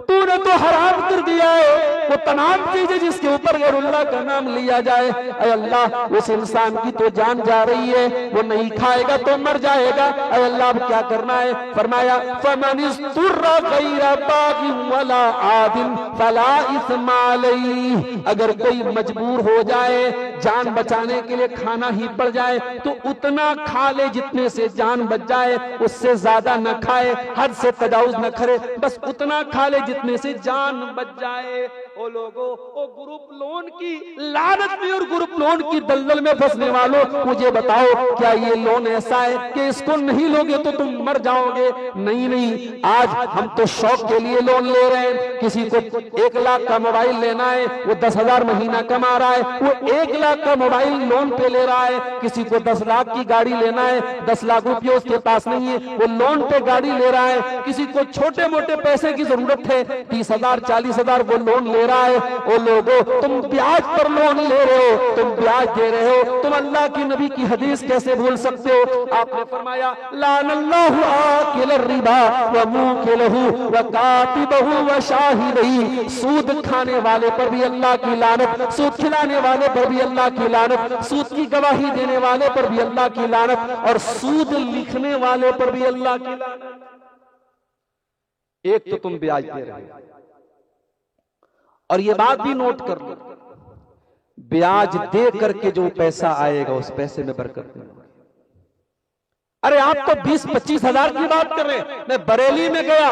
तूने तो हराम कर दिया है वो तमाम चीजें जिसके ऊपर गैरुल्लाह का नाम लिया जाए। अय अल्लाह, उस इंसान की तो जान जा रही है, वो नहीं खाएगा तो मर जाएगा। अय अल्लाह, क्या करना है? फरमाया फमनिस्तुर्रा गैरा बागिन वला आदिन फला इस्मा अलैहि, अगर कोई मजबूर हो जाए, जान बचाने के लिए खाना ही पड़ जाए तो उतना खा ले जितने से जान बच जाए, उससे ज्यादा न खाए, हद से तजाउज न करे, बस उतना खा ले जितने से जान बच जाए। ओ लोगों, ओ ग्रुप लोन की लानत में और ग्रुप लोन की दलदल में फंसने वालों, मुझे बताओ क्या ये लोन ऐसा है कि इसको नहीं लोगे तो तुम मर जाओगे? नहीं नहीं, आज हम तो शौक के लिए लोन ले रहे हैं। किसी को 1 लाख का मोबाइल लेना है, वो 10,000 महीना कमा रहा है, वो 1 लाख का मोबाइल लोन पे ले रहा है। किसी को 10 लाख की गाड़ी लेना है, 10 लाख रुपये उसके पास नहीं है, वो लोन पे गाड़ी ले रहा है। किसी को छोटे मोटे पैसे की जरूरत है, 30,000 40,000 वो लोन ले रहा है। ओ लोगो, तुम ब्याज पर लोन ले रहे हो, तुम ब्याज दे रहे हो, तुम अल्लाह की नबी की हदीस कैसे भूल सकते हो? आपने फरमाया लानल्लाहु आकिल रिबा व मुकिलहु व कातिबहु व शाहिदही, सूद खाने वाले पर भी अल्लाह की लानत, सूद खिलाने वाले पर भी अल्लाह की लानत, सूद की गवाही देने वाले पर भी अल्लाह की लानत और सूद लिखने वाले पर भी अल्लाह की लानत। एक तो तुम ब्याज दे रहे हो, और ये बात भी नोट कर लो, ब्याज दे करके जो पैसा आएगा उस पैसे में बरकत नहीं होगी। अरे आप तो 20-25 हजार की बात कर रहे हैं। मैं बरेली में गया,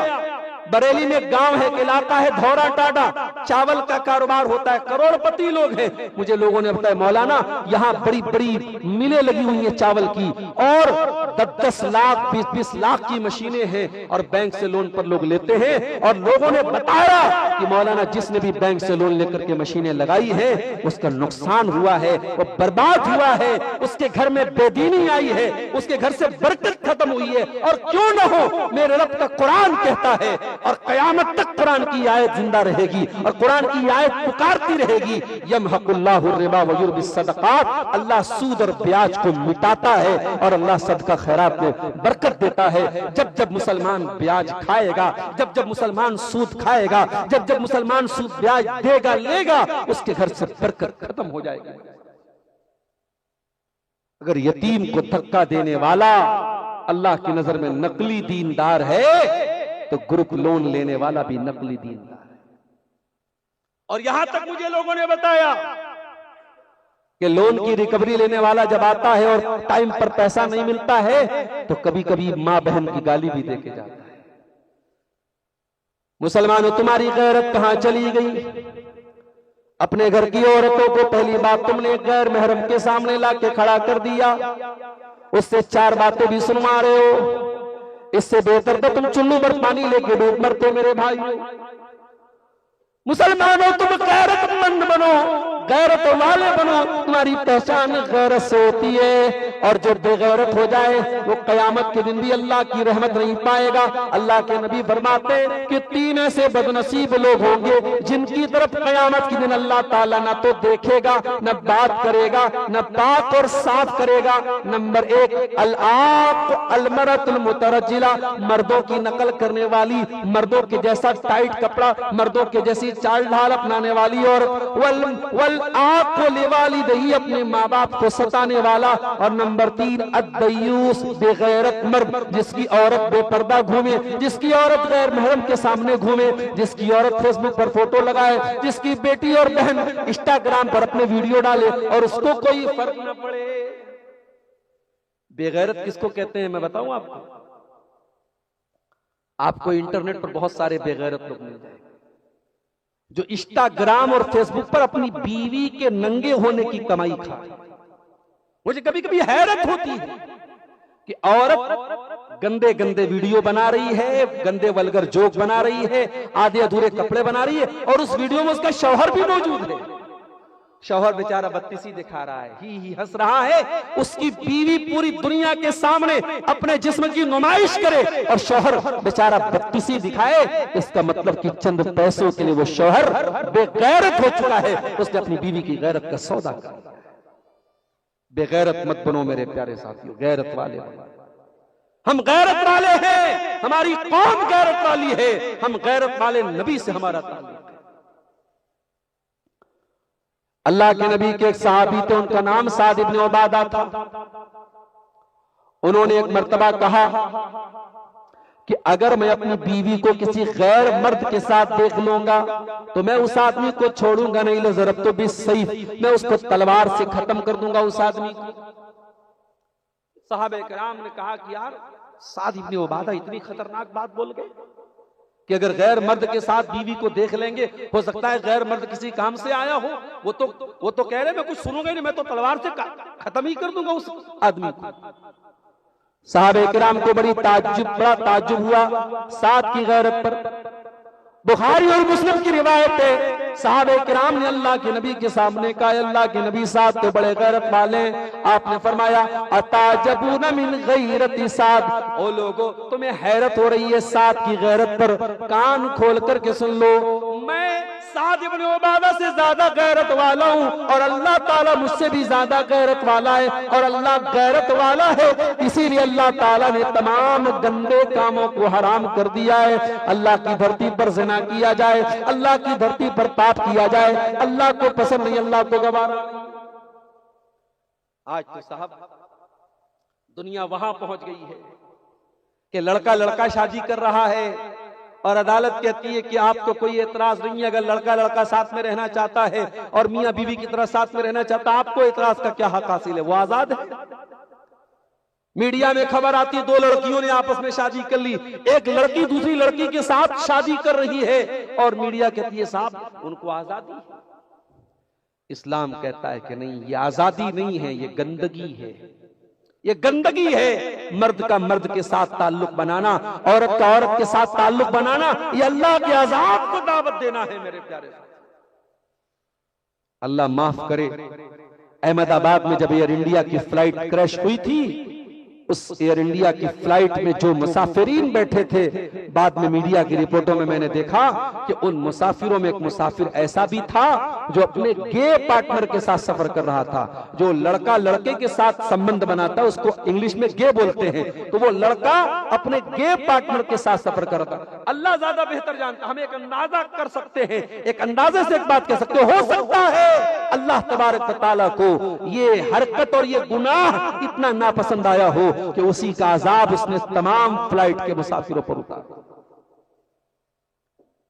बरेली में गांव है, इलाका है धौरा टाडा, चावल का कारोबार होता है, करोड़पति लोग हैं। मुझे लोगों ने बताया मौलाना यहाँ बड़ी बड़ी मिलें लगी हुई हैं चावल की, और 10-10 लाख 20-20 लाख की मशीनें हैं, और बैंक से लोन पर लोग लेते हैं। और लोगों ने बताया कि मौलाना जिसने भी बैंक से लोन लेकर के मशीनें लगाई है उसका नुकसान हुआ है, वो बर्बाद हुआ है, उसके घर में बेदीनी आई है, उसके घर से बरकत खत्म हुई है। और क्यों न हो, मेरे रब का कुरान कहता है और कयामत तक कुरान की आयत जिंदा रहेगी और कुरान की आयत पुकारती रहेगी, यमहकुल्लाहु रिबा व युर्बिस सदकात, अल्लाह सूद और ब्याज को मिटाता है और अल्लाह सदका खैरात में बरकत देता है। जब जब मुसलमान ब्याज खाएगा, जब जब मुसलमान सूद खाएगा, जब जब मुसलमान सूद ब्याज देगा लेगा, उसके घर से बरकत खत्म हो जाएगी। अगर यतीम को धक्का देने वाला अल्लाह की नजर में नकली दीनदार है तो ग्रुप लोन लेने वाला भी नकली दीनदार है। और यहां तक मुझे लोगों ने बताया कि लोन की रिकवरी लेने वाला जब आता है और टाइम पर पैसा नहीं मिलता है तो कभी कभी मां बहन की गाली भी देके जाता है। मुसलमानों, तुम्हारी गैरत कहां चली गई? अपने घर की औरतों को पहली बात तुमने गैर महरम के सामने लाके खड़ा कर दिया, उससे 4 बातें भी सुनवा रहे हो। इससे बेहतर तो तुम चुल्लू पर पानी लेके डूब मरते मेरे भाई। मुसलमानों, तुम गैरतमंद बनो, गैरत वाले बनो, तुम्हारी पहचान गैरत से होती है। और जो बेगैरत हो जाए वो कयामत के दिन भी अल्लाह की रहमत नहीं पाएगा। अल्लाह के नबी फरमाते कि 3 ऐसे बदनसीब लोग होंगे जिनकी तरफ कयामत के दिन अल्लाह ताला न तो देखेगा, न बात करेगा, न पाक और साफ करेगा। नंबर 1 अल-आक अल-मरअतुल मुतरज्जिला, मर्दों की नकल करने वाली, मर्दों के जैसा टाइट कपड़ा, मर्दों के जैसी चाल ढाल अपनाने वाली, और वल आग को लेवाली दही, अपने माँ बाप को सताने वाला। और नंबर 3 अद्दयूस, बेगैरत मर्द, जिसकी औरत बेपर्दा घूमे, जिसकी औरत गैर महरम के सामने घूमे, जिसकी औरत फेसबुक पर फोटो लगाए, जिसकी बेटी और बहन इंस्टाग्राम पर अपने वीडियो डाले और उसको कोई फर्क न पड़े। बेगैरत किसको कहते हैं मैं बताऊं आपको? आपको इंटरनेट पर बहुत सारे बेगैरत लोग मिल जाएंगे जो इंस्टाग्राम और फेसबुक पर अपनी बीवी के नंगे होने की कमाई खाए। मुझे कभी कभी हैरत होती है कि औरत गंदे गंदे वीडियो बना रही है, गंदे वल्गर जोक बना रही है, आधे अधूरे कपड़े बना रही है और उस वीडियो में उसका शौहर भी मौजूद है। शौहर बेचारा बत्तीसी दिखा रहा है, ही हंस रहा है। उसकी बीवी पूरी दुनिया के सामने अपने जिस्म की नुमाइश करे और शौहर बेचारा बत्तीसी दिखाए। इसका मतलब कि चंद पैसों के लिए वो शौहर बेगैरत हो चुका है, उसने अपनी बीवी की गैरत का सौदा कर लिया। बेगैरत मत बनो मेरे प्यारे साथियों, गैरत वाले बनो। हम गैरत वाले हैं, हमारी कौम गैरत वाली है, हम गैरत वाले नबी से हमारा ताल्लुक है। अल्लाह के नबी के एक सहाबी थे, उनका नाम साद इब्न उबादा था। उन्होंने एक मर्तबा कहा कि अगर मैं अपनी बीवी को किसी गैर मर्द के साथ देख लूंगा तो मैं उस आदमी को छोड़ूंगा नहीं, लो ज़रब तो भी सही, मैं उसको तलवार से खत्म कर दूंगा उस आदमी को। सहाबे किराम ने कहा कि यार साद इब्न उबादा इतनी खतरनाक बात बोल गए कि अगर गैर मर्द के साथ बीवी को देख लेंगे, हो सकता है गैर मर्द किसी काम से आया हो, वो तो कह रहे मैं कुछ सुनूंगा नहीं, मैं तो तलवार से खत्म ही कर दूंगा उस आदमी को। सहाबे किराम को बड़ा ताज्जुब हुआ साद की गैरत पर। बुखारी और मुस्लिम की रिवायत है, सहाबे किराम ने अल्लाह के नबी के सामने कहा, अल्लाह के नबी साद तो बड़े गैरत वाले। आपने फरमाया अताजबून मिन गैरति साद, ओ लोगो तुम्हें हैरत हो रही है साद की गैरत पर, कान खोल करके सुन लो, मैं साद इब्न उबादा से ज्यादा गैरत वाला हूं और अल्लाह ताला मुझसे भी ज्यादा गैरत वाला है और अल्लाह गैरत वाला है, इसीलिए अल्लाह ताला ने तमाम गंदे कामों को हराम कर दिया है। अल्लाह की धरती पर ज़िना किया जाए, अल्लाह की धरती पर पाप किया जाए, अल्लाह को पसंद नहीं, अल्लाह को गवारा नहीं। आज तो साहब दुनिया वहां पहुंच गई है कि लड़का लड़का शादी कर रहा है और अदालत कहती है कि आपको कोई एतराज नहीं है अगर लड़का लड़का साथ में रहना चाहता है और मियां बीवी की तरह साथ में रहना चाहता है, आपको एतराज का क्या हक हासिल है? वो आजाद है। मीडिया में खबर आती, 2 लड़कियों ने आपस में शादी कर ली, एक लड़की दूसरी लड़की के साथ शादी कर रही है और मीडिया कहती है साहब उनको आजादी है। इस्लाम कहता है कि नहीं, ये आजादी नहीं है, ये गंदगी है, ये गंदगी है। मर्द का मर्द के साथ ताल्लुक बनाना, औरत का औरत के साथ ताल्लुक बनाना, ये अल्लाह के अज़ाब को दावत देना है मेरे प्यारे। अल्लाह माफ करे, अहमदाबाद में जब एयर इंडिया की फ्लाइट क्रैश हुई थी, उस एयर इंडिया की फ्लाइट में जो मुसाफिरीन बैठे थे, बाद में मीडिया की रिपोर्टों में मैंने देखा कि उन मुसाफिरों में एक मुसाफिर ऐसा भी था जो अपने गे पार्टनर के साथ सफर कर रहा था। जो लड़का लड़के के साथ संबंध बनाता है उसको इंग्लिश में गे बोलते हैं, तो वो लड़का अपने गे पार्टनर के साथ सफर कर रहा था। अल्लाह ज्यादा बेहतर जानता, हम एक अंदाजा कर सकते हैं, एक अंदाजे से एक बात कह सकते हो सकता है अल्लाह तबारक व तआला को ये हरकत और ये गुनाह इतना नापसंद आया हो कि उसी का अजाब उसने तमाम फ्लाइट के मुसाफिरों पर उतारा।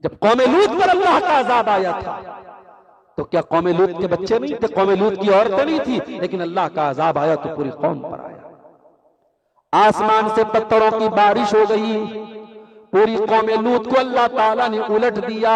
जब कौम लूत पर अल्लाह का अजाब आया था तो क्या कौम लूत के बच्चे नहीं थे, कौम लूत की औरतें नहीं थी, लेकिन अल्लाह का अजाब आया तो पूरी कौम पर आया। आसमान से पत्थरों की बारिश हो गई, पूरी कौम लूत को अल्लाह ताला ने उलट दिया,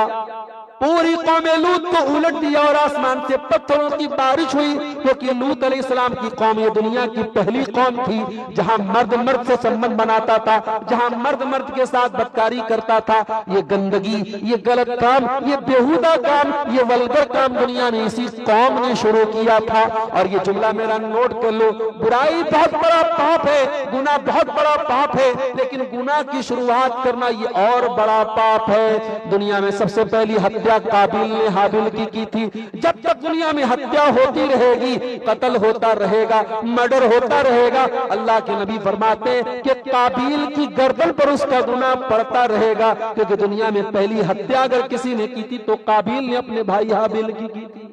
पूरी कौम लूत को उलट दिया और आसमान से पत्थरों की बारिश हुई, क्योंकि लूत अलैहिस्सलाम की कौम ये दुनिया की पहली कौम थी जहां मर्द मर्द से संबंध बनाता था, जहां मर्द मर्द के साथ बदकारी करता था। ये गंदगी, ये गलत काम, ये बेहुदा काम, ये वल्गर काम दुनिया में इसी कौम ने शुरू किया था। और ये जुमला मेरा नोट कर लो, बुराई बहुत बड़ा पाप है, गुनाह बहुत बड़ा पाप है, लेकिन गुनाह की शुरुआत करना ये और बड़ा पाप है। दुनिया में सबसे पहली हत्या काबिल ने हाबिल की थी। जब तक दुनिया में हत्या होती रहेगी, कत्ल होता रहेगा, मर्डर होता रहेगा, अल्लाह के नबी फरमाते हैं कि काबिल की गर्दन पर उसका गुनाह पड़ता रहेगा, क्योंकि दुनिया में पहली हत्या अगर किसी ने की थी तो काबिल ने अपने भाई हाबिल की की थी। दुनिया में सबसे पहली हत्या काबिल ने हाबिल की थी। जब तक दुनिया में हत्या होती रहेगी, कत्ल होता रहेगा, मर्डर होता रहेगा, अल्लाह के नबी फरमाते हैं कि काबिल की गर्दन पर उसका गुनाह पड़ता रहेगा, क्योंकि दुनिया में पहली हत्या अगर किसी ने की थी तो काबिल ने अपने भाई हाबिल की की थी।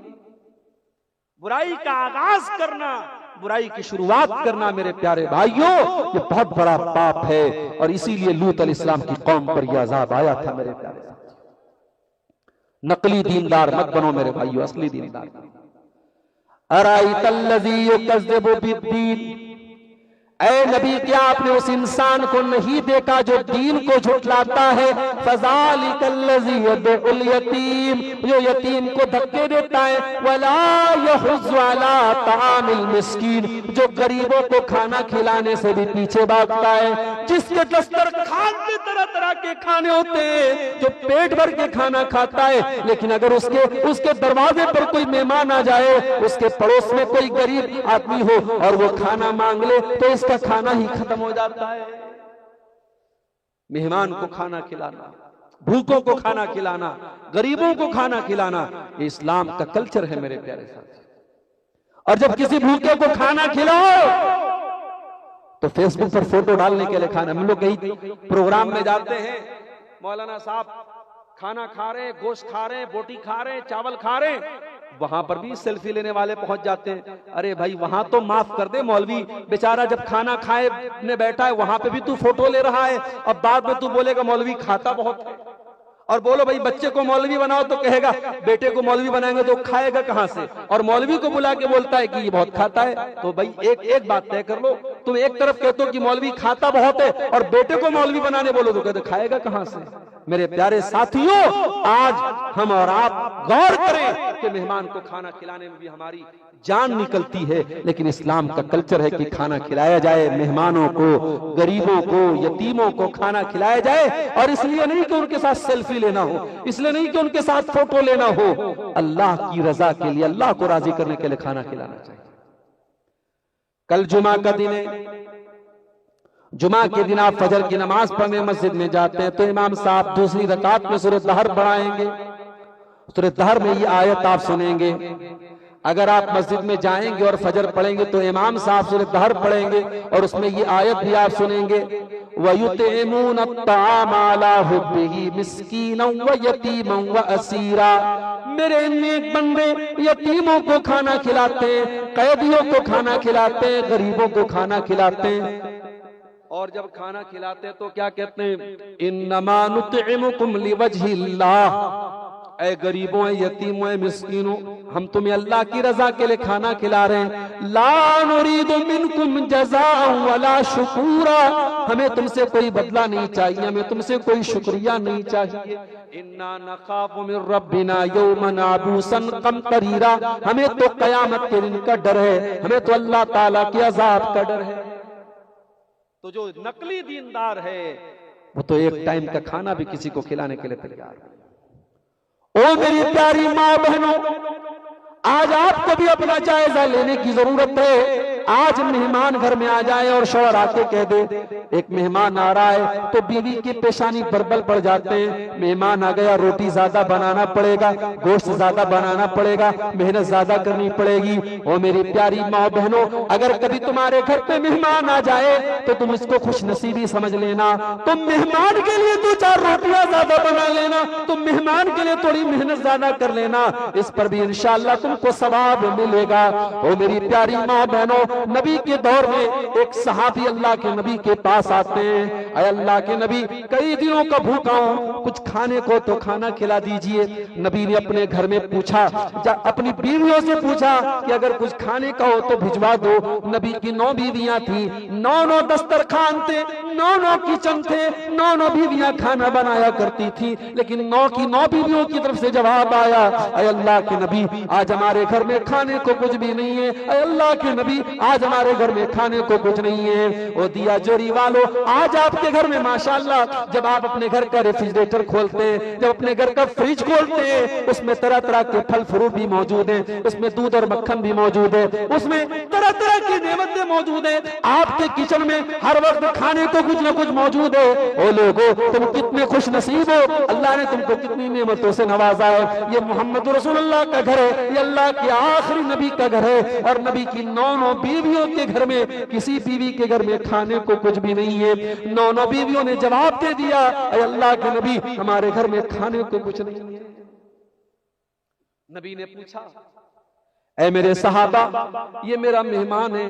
बुराई का आगाज करना, बुराई की शुरुआत करना मेरे प्यारे भाइयों, ये बहुत बड़ा पाप है। और इसीलिए लूत अलैहिस्सलाम की कौम पर यह अज़ाब आया था मेरे प्यारे साथियों। नकली दीनदार मत बनो मेरे भाइयों, असली दीनदार। अराइतल्लज़ी युकज़्ज़िबु बिद्दीन, ऐ नबी क्या आपने उस इंसान को नहीं देखा जो दीन को झुठलाता है। फ़ज़ालिकल्लज़ी यदउल यतीम, जो यतीम को धक्के देता है। वला यहुज़्ज़ु अला तामिल मिस्कीन, जो गरीबों को खाना खिलाने से भी पीछे भागता है। जिसके दस्तरखान पे तरह तरह के खाने होते हैं, जो पेट भर के खाना खाता है, लेकिन अगर उसके दरवाजे पर कोई मेहमान आ जाए, उसके पड़ोस में कोई गरीब आदमी हो और वो खाना मांग ले, तो का खाना ही खत्म हो जाता है। मेहमान को खाना खिलाना, भूखों को खाना खिलाना, गरीबों को खाना खिलाना, ये इस्लाम का कल्चर है मेरे प्यारे साथी। और जब किसी भूखे को खाना खिलाओ तो फेसबुक पर फोटो डालने के लिए खाना। हम लोग कहीं प्रोग्राम में जाते हैं, मौलाना साहब खाना खा रहे हैं, गोश्त खा रहे हैं, बोटी खा रहे हैं, चावल खा रहे हैं, वहां पर भी सेल्फी लेने वाले पहुंच जाते हैं। अरे भाई वहां तो माफ कर दे, मौलवी बेचारा जब खाना खाए ने बैठा है वहां पे भी तू फोटो ले रहा है। अब बाद में तू बोलेगा मौलवी खाता बहुत है। और बोलो भाई बच्चे को मौलवी बनाओ तो कहेगा बेटे को मौलवी बनाएंगे तो खाएगा कहां से। और मौलवी को बुला के बोलता है कि ये बहुत खाता है। तो भाई एक बात तय कर लो, तुम एक तरफ कहते हो कि मौलवी खाता बहुत है और बेटे को मौलवी बनाने बोलो तो कहते खाएगा कहां से। मेरे प्यारे साथियों, आज हम और आप गौर करें कि मेहमान को खाना खिलाने में भी हमारी जान निकलती है, लेकिन इस्लाम का कल्चर है कि खाना खिलाया जाए, मेहमानों को, गरीबों को, यतीमों को खाना खिलाया जाए। और इसलिए नहीं कि उनके साथ सेल्फी लेना हो, इसलिए नहीं कि उनके साथ फोटो लेना हो, अल्लाह की रजा के लिए, अल्लाह को राजी करने के लिए खाना खिलाना चाहिए। कल जुमा का दिन है, जुमा के दिन आप फजर की नमाज पढ़ने मस्जिद में जाते हैं तो इमाम साहब दूसरी रकात में सूरह दहर पढ़ाएंगे। सूरह दहर में ये आयत आप सुनेंगे। अगर आप मस्जिद में जाएंगे और फजर पढ़ेंगे तो इमाम साहब सूरह दहर पढ़ेंगे और उसमें ये आयत भी आप सुनेंगे, वयुतिमून अत्ताम अला हुब्बिही मिस्कीनन व यतीमन व असीरा। मेरे नेक बंदे यतीमों को खाना खिलाते हैं, कैदियों को खाना खिलाते हैं, गरीबों को खाना खिलाते हैं। और जब खाना खिलाते हैं तो क्या कहते हैं, इन्नमा नुतइमुकुम लिवजहिल्लाह। ऐ गरीबों, ऐ यतीमों, ऐ मिस्कीनों, हम तुम्हें अल्लाह की रजा के लिए खाना खिला रहे हैं। ला नुरीदु मिनकुम जज़ाअन वला शुकूरा, हमें तुमसे कोई बदला नहीं चाहिए, हमें तुमसे कोई शुक्रिया नहीं चाहिए। इन्ना नखाफु मिन रब्बिना यौमन अबूसन कमतरीरा, हमें तो कयामत के दिन का डर है, हमें तो अल्लाह ताला के अजाब का डर है। तो जो नकली दीनदार है वो तो एक टाइम का खाना भी किसी को खिलाने के लिए तैयार है। ओ मेरी प्यारी माँ बहनों, आज आपको भी अपना जायजा लेने की जरूरत है। आज मेहमान घर में आ जाए और शौहर आके कह दे एक मेहमान आ रहा है तो बीवी की पेशानी पर बल पड़ जाते हैं। मेहमान आ गया, रोटी ज्यादा बनाना पड़ेगा, गोश्त ज्यादा बनाना पड़ेगा, मेहनत ज्यादा करनी पड़ेगी। ओ मेरी प्यारी माँ बहनों, अगर कभी तुम्हारे घर पे मेहमान आ जाए तो तुम इसको खुश नसीबी समझ लेना। तुम मेहमान के लिए 2-4 रोटियां ज्यादा बना लेना, तुम मेहमान के लिए थोड़ी मेहनत ज्यादा कर लेना, इस पर भी इंशाअल्लाह तुमको सवाब मिलेगा। ओ मेरी प्यारी माँ बहनों, नबी के दौर में एक सहाबी अल्लाह के नबी के पास आते हैं, अय अल्लाह के नबी कई दिनों का भूखा हूं, कुछ खाने को तो खाना खिला दीजिए। नबी ने अपने घर में पूछा, अपनी बीवियों से पूछा कि अगर कुछ खाने का हो तो भिजवा दो। नबी की 9 बीवियां थी, 9 दस्तरखान थे, 9 किचन थे, 9 बीवियां खाना बनाया करती थी। लेकिन 9 की 9 बीवियों की तरफ से जवाब आया, अय अल्लाह के नबी आज हमारे घर में खाने को कुछ भी नहीं है। अय अल्लाह के नबी आज हमारे घर में खाने को कुछ नहीं है। ओ दिया जोरी वालों, आज आपके घर में माशाअल्लाह जब आप अपने घर का रेफ्रिजरेटर खोलते हैं, जब अपने घर का फ्रिज खोलते हैं, उसमें तरह तरह के फल फ्रूट भी मौजूद हैं, उसमें दूध और मक्खन भी मौजूद है, उसमें तरह तरह की नेमतें मौजूद हैं। आपके किचन में हर वक्त खाने को कुछ न कुछ मौजूद है। ओ लोगों, तुम कितने खुश नसीब हो, अल्लाह ने तुमको कितनी नेमतों से नवाजा है। ये मोहम्मद रसूलुल्लाह का घर है, ये अल्लाह के आखिरी नबी का घर है। और नबी की 9 बीवियों के घर में किसी बीवी के घर में खाने को कुछ भी नहीं है। 9 बीवियों ने जवाब दे दिया, अय अल्लाह के नबी हमारे घर में खाने को कुछ नहीं है। नबी ने पूछा, ऐ मेरे सहाबा, ये मेरा मेहमान है,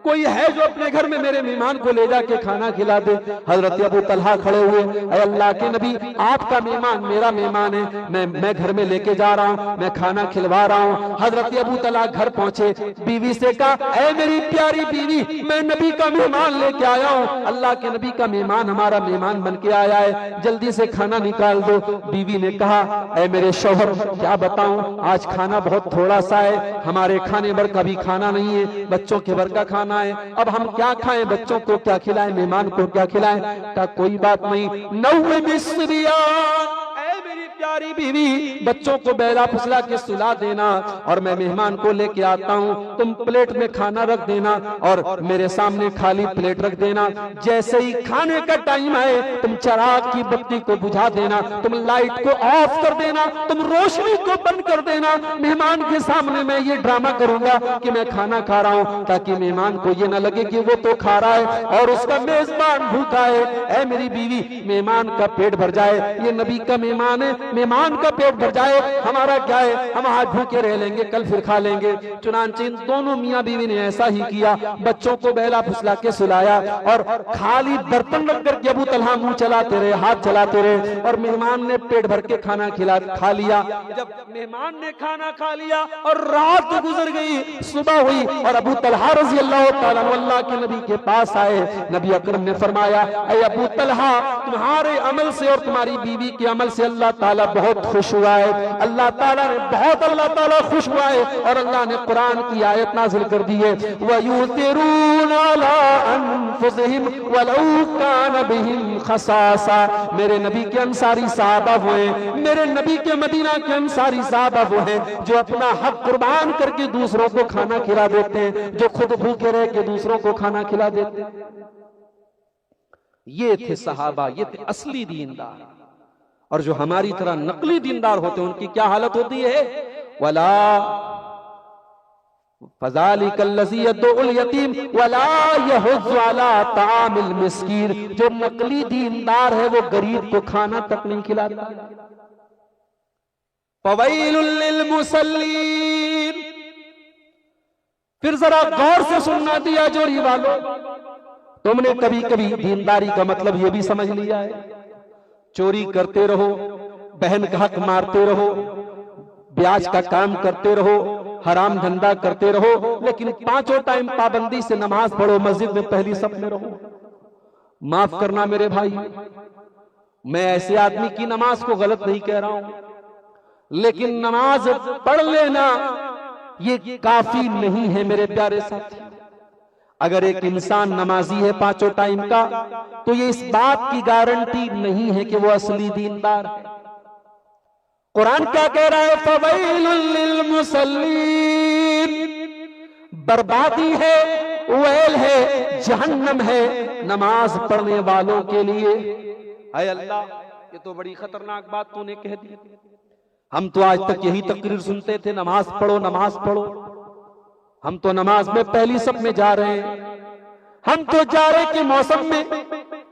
कोई है जो अपने घर में मेरे मेहमान को ले जाके खाना खिला दे। हजरत अबू तलहा खड़े हुए, ऐ अल्लाह के नबी, आपका मेहमान मेरा मेहमान है, मैं घर में लेके जा रहा हूँ, मैं खाना खिलवा रहा हूँ। हजरत अबू तलहा घर पहुंचे, बीवी से कहा, ऐ मेरी प्यारी बीवी, मैं नबी का मेहमान लेके आया हूँ, अल्लाह के नबी का मेहमान हमारा मेहमान बन के आया है, जल्दी से खाना निकाल दो। बीवी ने कहा, ऐ मेरे शौहर, क्या बताऊं, आज खाना बहुत थोड़ा सा है, हमारे खाने भर का भी खाना नहीं है, बच्चों के भर का खाना है, अब हम क्या खाएं, बच्चों को क्या खिलाएं, मेहमान को क्या खिलाएं। कहा कोई बात नहीं, 9 मिस्रियान, मेरी प्यारी बीवी, बच्चों को बहला फुसला के सुला देना और मैं मेहमान को लेके आता हूँ, तुम प्लेट में खाना रख देना और मेरे सामने खाली प्लेट रख देना। जैसे ही खाने का टाइम आए, तुम चिराग की बत्ती को बुझा देना, तुम लाइट को ऑफ कर देना, तुम रोशनी को बंद कर देना। मेहमान के सामने मैं ये ड्रामा करूंगा कि मैं खाना खा रहा हूँ, ताकि मेहमान को ये ना लगे कि वो तो खा रहा है और उसका मेजबान भूखा है। ऐ मेरी बीवी, मेहमान का पेट भर जाए, ये नबी का मेहमान है, मेहमान का पेट भर जाए, हमारा क्या है, हम आज भूखे रह लेंगे, कल फिर खा लेंगे। चुनांचे इन दोनों मियां बीवी ने ऐसा ही किया, बच्चों को बहला फुसला के सुलाया और खाली बर्तन रख करके अबू तलहा मुंह चलाते रहे, हाथ चलाते रहे और मेहमान ने पेट भर के खाना खा लिया। जब मेहमान ने खाना खा लिया और रात गुजर गई, सुबह हुई और अबू तलहा रज़ी अल्लाह तआला अल्लाह के नबी के पास आए। नबी अकरम ने फरमाया, ऐ अबू तलहा, तुम्हारे अमल से और तुम्हारी बीवी के अमल से अल्लाह ताला बहुत खुश हुआ है, अल्लाह ताला ने बहुत अल्लाह ताला खुश हुआ है और अल्लाह ने कुरान की आयत नाजिल कर दी है, वयुतिरूना अला अनफुसिहिम वलौ कान बिहिम खसासा। मेरे नबी के अंसारी साहबा वो हैं, मेरे नबी के मदीना के अंसारी साहबा वो हैं जो अपना हक कुर्बान करके दूसरों को खाना खिला देते हैं, जो खुद भूखे रह के दूसरों को खाना खिला देते हैं। ये थे सहाबा, ये थे असली दीनदार। और जो हमारी तरह नकली दीनदार होते हैं, उनकी क्या हालत होती है, वला फज़ालिकल्लज़ी यदउल यतीम वला यहुज़्ज़ु अला तामिल मिस्कीन। जो नकली दीनदार है वो गरीब को खाना तक नहीं खिलाता। फ़वैलुल लिल मुसल्लीन। फिर जरा गौर से सुनना दिया जोरी वालों, तुमने कभी कभी दीनदारी का मतलब ये भी समझ लिया है, चोरी करते रहो, बहन का हक मारते रहो, ब्याज का काम करते रहो, हराम धंधा करते रहो, लेकिन 5 टाइम पाबंदी से नमाज पढ़ो, मस्जिद में पहली सफ में रहो। माफ करना मेरे भाई, मैं ऐसे आदमी की नमाज को गलत नहीं कह रहा हूं, लेकिन नमाज पढ़ लेना ये काफी नहीं है मेरे प्यारे साथी। अगर एक इंसान नमाजी है 5 टाइम का, तो ये इस बात की गारंटी नहीं है कि वो असली दीनदार है। कुरान क्या कह रहा है, फ़वैलुल लिल मुसल्लीन। बर्बादी है, वैल है, जहन्नम है नमाज पढ़ने वालों के लिए। हाय अल्लाह, ये तो बड़ी खतरनाक बात तूने कह दी। हम तो आज तक यही तकरीर सुनते थे, नमाज पढ़ो नमाज पढ़ो। हम तो नमाज में पहली सब में जा रहे हैं, हम तो जाड़े के मौसम में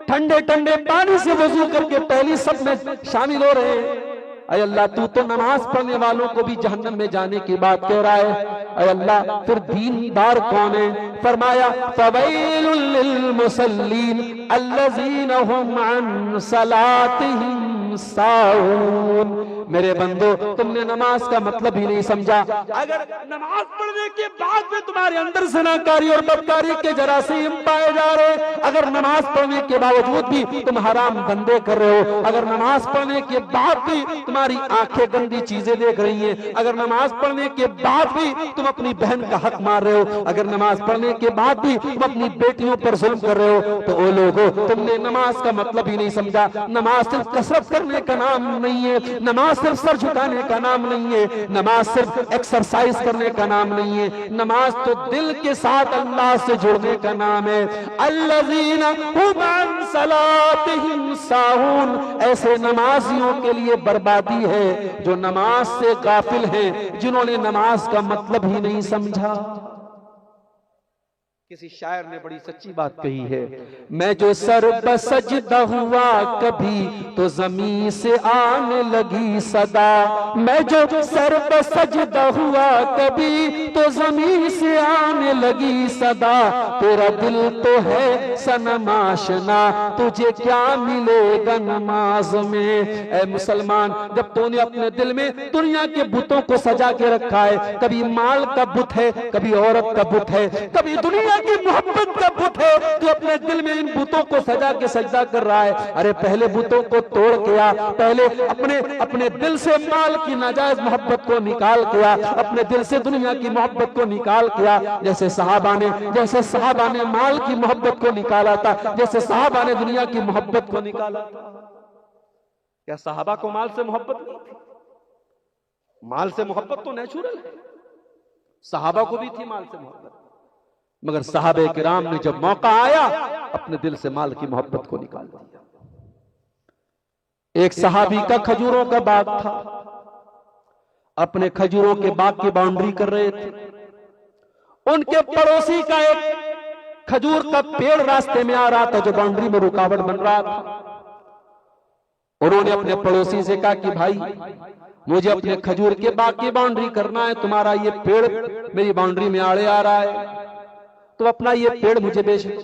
ठंडे ठंडे पानी से वजू करके पहली सब में शामिल हो रहे हैं। अय अल्लाह, तू तो नमाज पढ़ने वालों को भी जहन्नम में जाने की बात कह रहा है। अय अल्लाह, फिर दीनदार कौन है? फरमाया फ़वैलुल लिल मुसल्लीन अल्लज़ीना हुम अन सलातिहिम साहून। मेरे बंदो, तुमने नमाज का मतलब ही नहीं समझा। अगर नमाज पढ़ने के बाद में तुम्हारे अंदर ज़नाकारी और बदकारी के जरासीम पाए जा रहे, अगर नमाज पढ़ने के बावजूद भी तुम हराम धंधे कर रहे हो, अगर नमाज पढ़ने के बाद भी तुम्हारी आंखें गंदी चीजें देख रही हैं, अगर नमाज पढ़ने के बाद भी तुम अपनी बहन का हक मार रहे हो, अगर नमाज पढ़ने के बाद भी तुम अपनी बेटियों पर जुल्म कर रहे हो, तो ओ लोगों, तुमने नमाज का मतलब ही नहीं समझा। नमाज सिर्फ कसरत करने का नाम नहीं है, नमाज सिर्फ सर झुकाने का नाम नहीं है, नमाज सिर्फ एक्सरसाइज करने का नाम नहीं है, नमाज तो दिल के साथ अल्लाह से जुड़ने का नाम है। अल्लज़ीना हुम अन सलातिहिम साहून। ऐसे नमाजियों के लिए बर्बादी है जो नमाज से गाफिल हैं, जिन्होंने नमाज का मतलब ही नहीं समझा। किसी शायर ने बड़ी सच्ची बात कही है, मैं जो सर बसजदा हुआ कभी तो जमीन से आने लगी सदा, मैं जो सर बसजदा हुआ कभी तो जमीन से आने लगी सदा, तेरा दिल तो है सनम आशना तुझे क्या मिलेगा नमाज में। ऐ मुसलमान, जब तूने अपने दिल में दुनिया के बुतों को सजा के रखा है, कभी माल का बुत है, कभी औरत का बुत है, कभी दुनिया की मोहब्बत का बुत है, तू अपने दिल में इन बुतों को सजा के सजदा कर रहा है। अरे पहले बुतों को तोड़ के आ, पहले अपने दिल से माल की नाजायज मोहब्बत को निकाल के आ, अपने दिल से दुनिया की मोहब्बत को निकाल के आ। जैसे साहबा ने माल की मोहब्बत को निकाला था, जैसे साहबा ने दुनिया की मोहब्बत को निकाला था। क्या साहबा को माल से मोहब्बत नहीं थी? माल से मोहब्बत तो नेचुरल है, साहबा को भी थी माल से मोहब्बत, मगर साहबे किराम ने जब मौका आया अपने दिल से माल की मोहब्बत को निकाल दिया। एक सहाबी का खजूरों का बाग था, अपने खजूरों के बाग की बाउंड्री कर रहे थे। उनके पड़ोसी का एक खजूर का पेड़ रास्ते में आ रहा था जो बाउंड्री में रुकावट बन रहा था। उन्होंने अपने पड़ोसी से कहा कि भाई, मुझे अपने खजूर के बाग की बाउंड्री करना है, तुम्हारा ये पेड़ मेरी बाउंड्री में आड़े आ रहा है, तो अपना ये पेड़ मुझे बेच दो।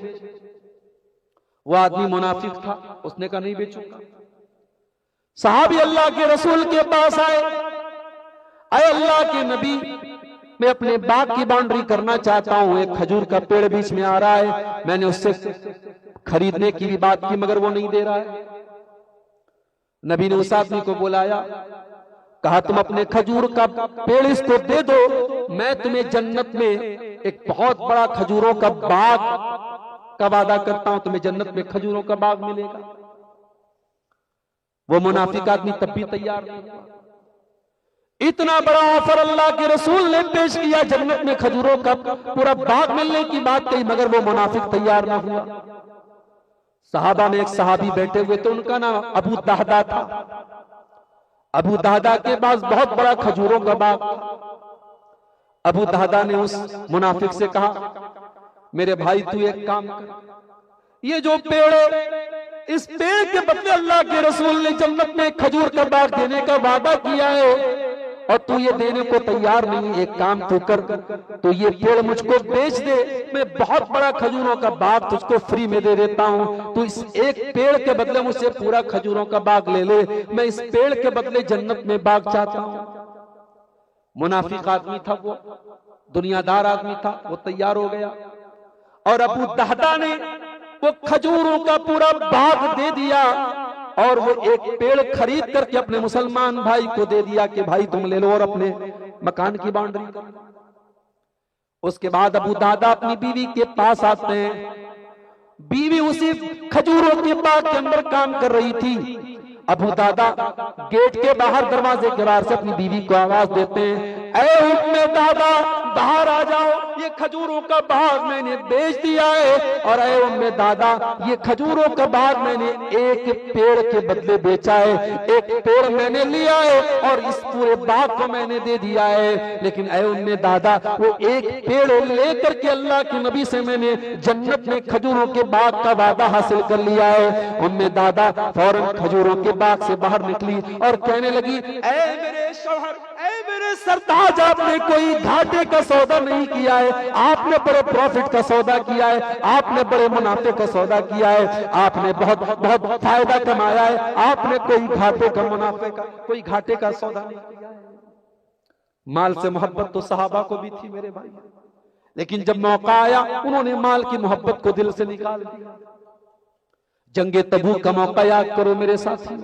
वो आदमी मुनाफिक था, उसने कहा नहीं बेचूंगा। साहबी अल्लाह के रसूल के पास आए, अरे अल्लाह के नबी, मैं अपने बाग की बाउंड्री करना चाहता हूं, एक खजूर का पेड़ बीच में आ रहा है, मैंने उससे खरीदने की भी बात की मगर वो नहीं दे रहा है। नबी ने उस आदमी को बुलाया, कहा तुम अपने खजूर का पेड़ इसको दे दो, मैं तुम्हें जन्नत में एक बहुत बड़ा खजूरों का बाग का वादा करता हूं, तुम्हें जन्नत में खजूरों का बाग मिलेगा। वो मुनाफिक आदमी तब भी तैयार नहीं हुआ। इतना बड़ा ऑफर अल्लाह के रसूल ने पेश किया, जन्नत में खजूरों का पूरा बाग मिलने की बात कही, मगर वो मुनाफिक तैयार ना हुआ। साहबा में एक सहाबी बैठे हुए थे, उनका नाम अबू दहदा था। अबू दहदा के पास बहुत बड़ा खजूरों का बाग था। अबू दहदा ने उस मुनाफिक से कहा, मेरे भाई तू एक काम कर, ये जो पेड़ है, इस पेड़ के बदले अल्लाह के रसूल ने जन्नत में खजूर का बाग देने का वादा किया है और तू ये देने को तैयार नहीं। एक काम तू कर, तो ये पेड़ मुझको बेच दे, मैं बहुत बड़ा खजूरों का बाग तुझको फ्री में दे देता हूं। तू इस एक पेड़ के बदले मुझसे पूरा खजूरों का बाग ले ले, मैं इस पेड़ के बदले जन्नत में बाग चाहता हूं। मुनाफिक आदमी था, वो दुनियादार आदमी था, वो तैयार हो गया और अबू दहदा ने वो खजूरों का पूरा बाग दे दिया और वो एक पेड़ खरीद करके अपने मुसलमान भाई को दे दिया कि भाई तुम ले लो और अपने मकान की बाउंड्री कर। उसके बाद अबू दादा अपनी बीवी के पास आते हैं। बीवी उसी खजूरों के बाग के अंदर काम कर रही थी। अबू दादा गेट के बाहर, दरवाजे के बाहर से अपनी बीवी को आवाज देते हैं, ऐ उम्मे दादा बाहर आ जाओ, ये खजूरों का बाग मैंने बेच दिया है। और ऐ उम्मे दादा, ये खजूरों का बाग मैंने एक पेड़ के बदले बेचा है, एक पेड़ मैंने लिया है और इस पूरे बाग को मैंने दे दिया है। लेकिन ऐ उम्मे दादा, वो एक पेड़ लेकर के अल्लाह के नबी से मैंने जन्नत में खजूरों के बाग का वादा हासिल कर लिया है। उम्मे दादा फौरन खजूरों के बाग से बाहर निकली और कहने लगी, ऐ मेरे शौहर, ऐ मेरे सरताज, आपने कोई घाटे का सौदा नहीं किया है, आपने बड़े प्रॉफिट का सौदा किया है, आपने बड़े मुनाफे का सौदा किया है, आपने बहुत बहुत फायदा कमाया है, आपने कोई घाटे का मुनाफे का कोई घाटे का सौदा नहीं किया है। माल से मोहब्बत तो सहाबा को भी थी मेरे भाई, लेकिन जब मौका आया उन्होंने माल की मोहब्बत को दिल से निकाल दिया। जंगे तबूक का मौका याद करो मेरे साथी,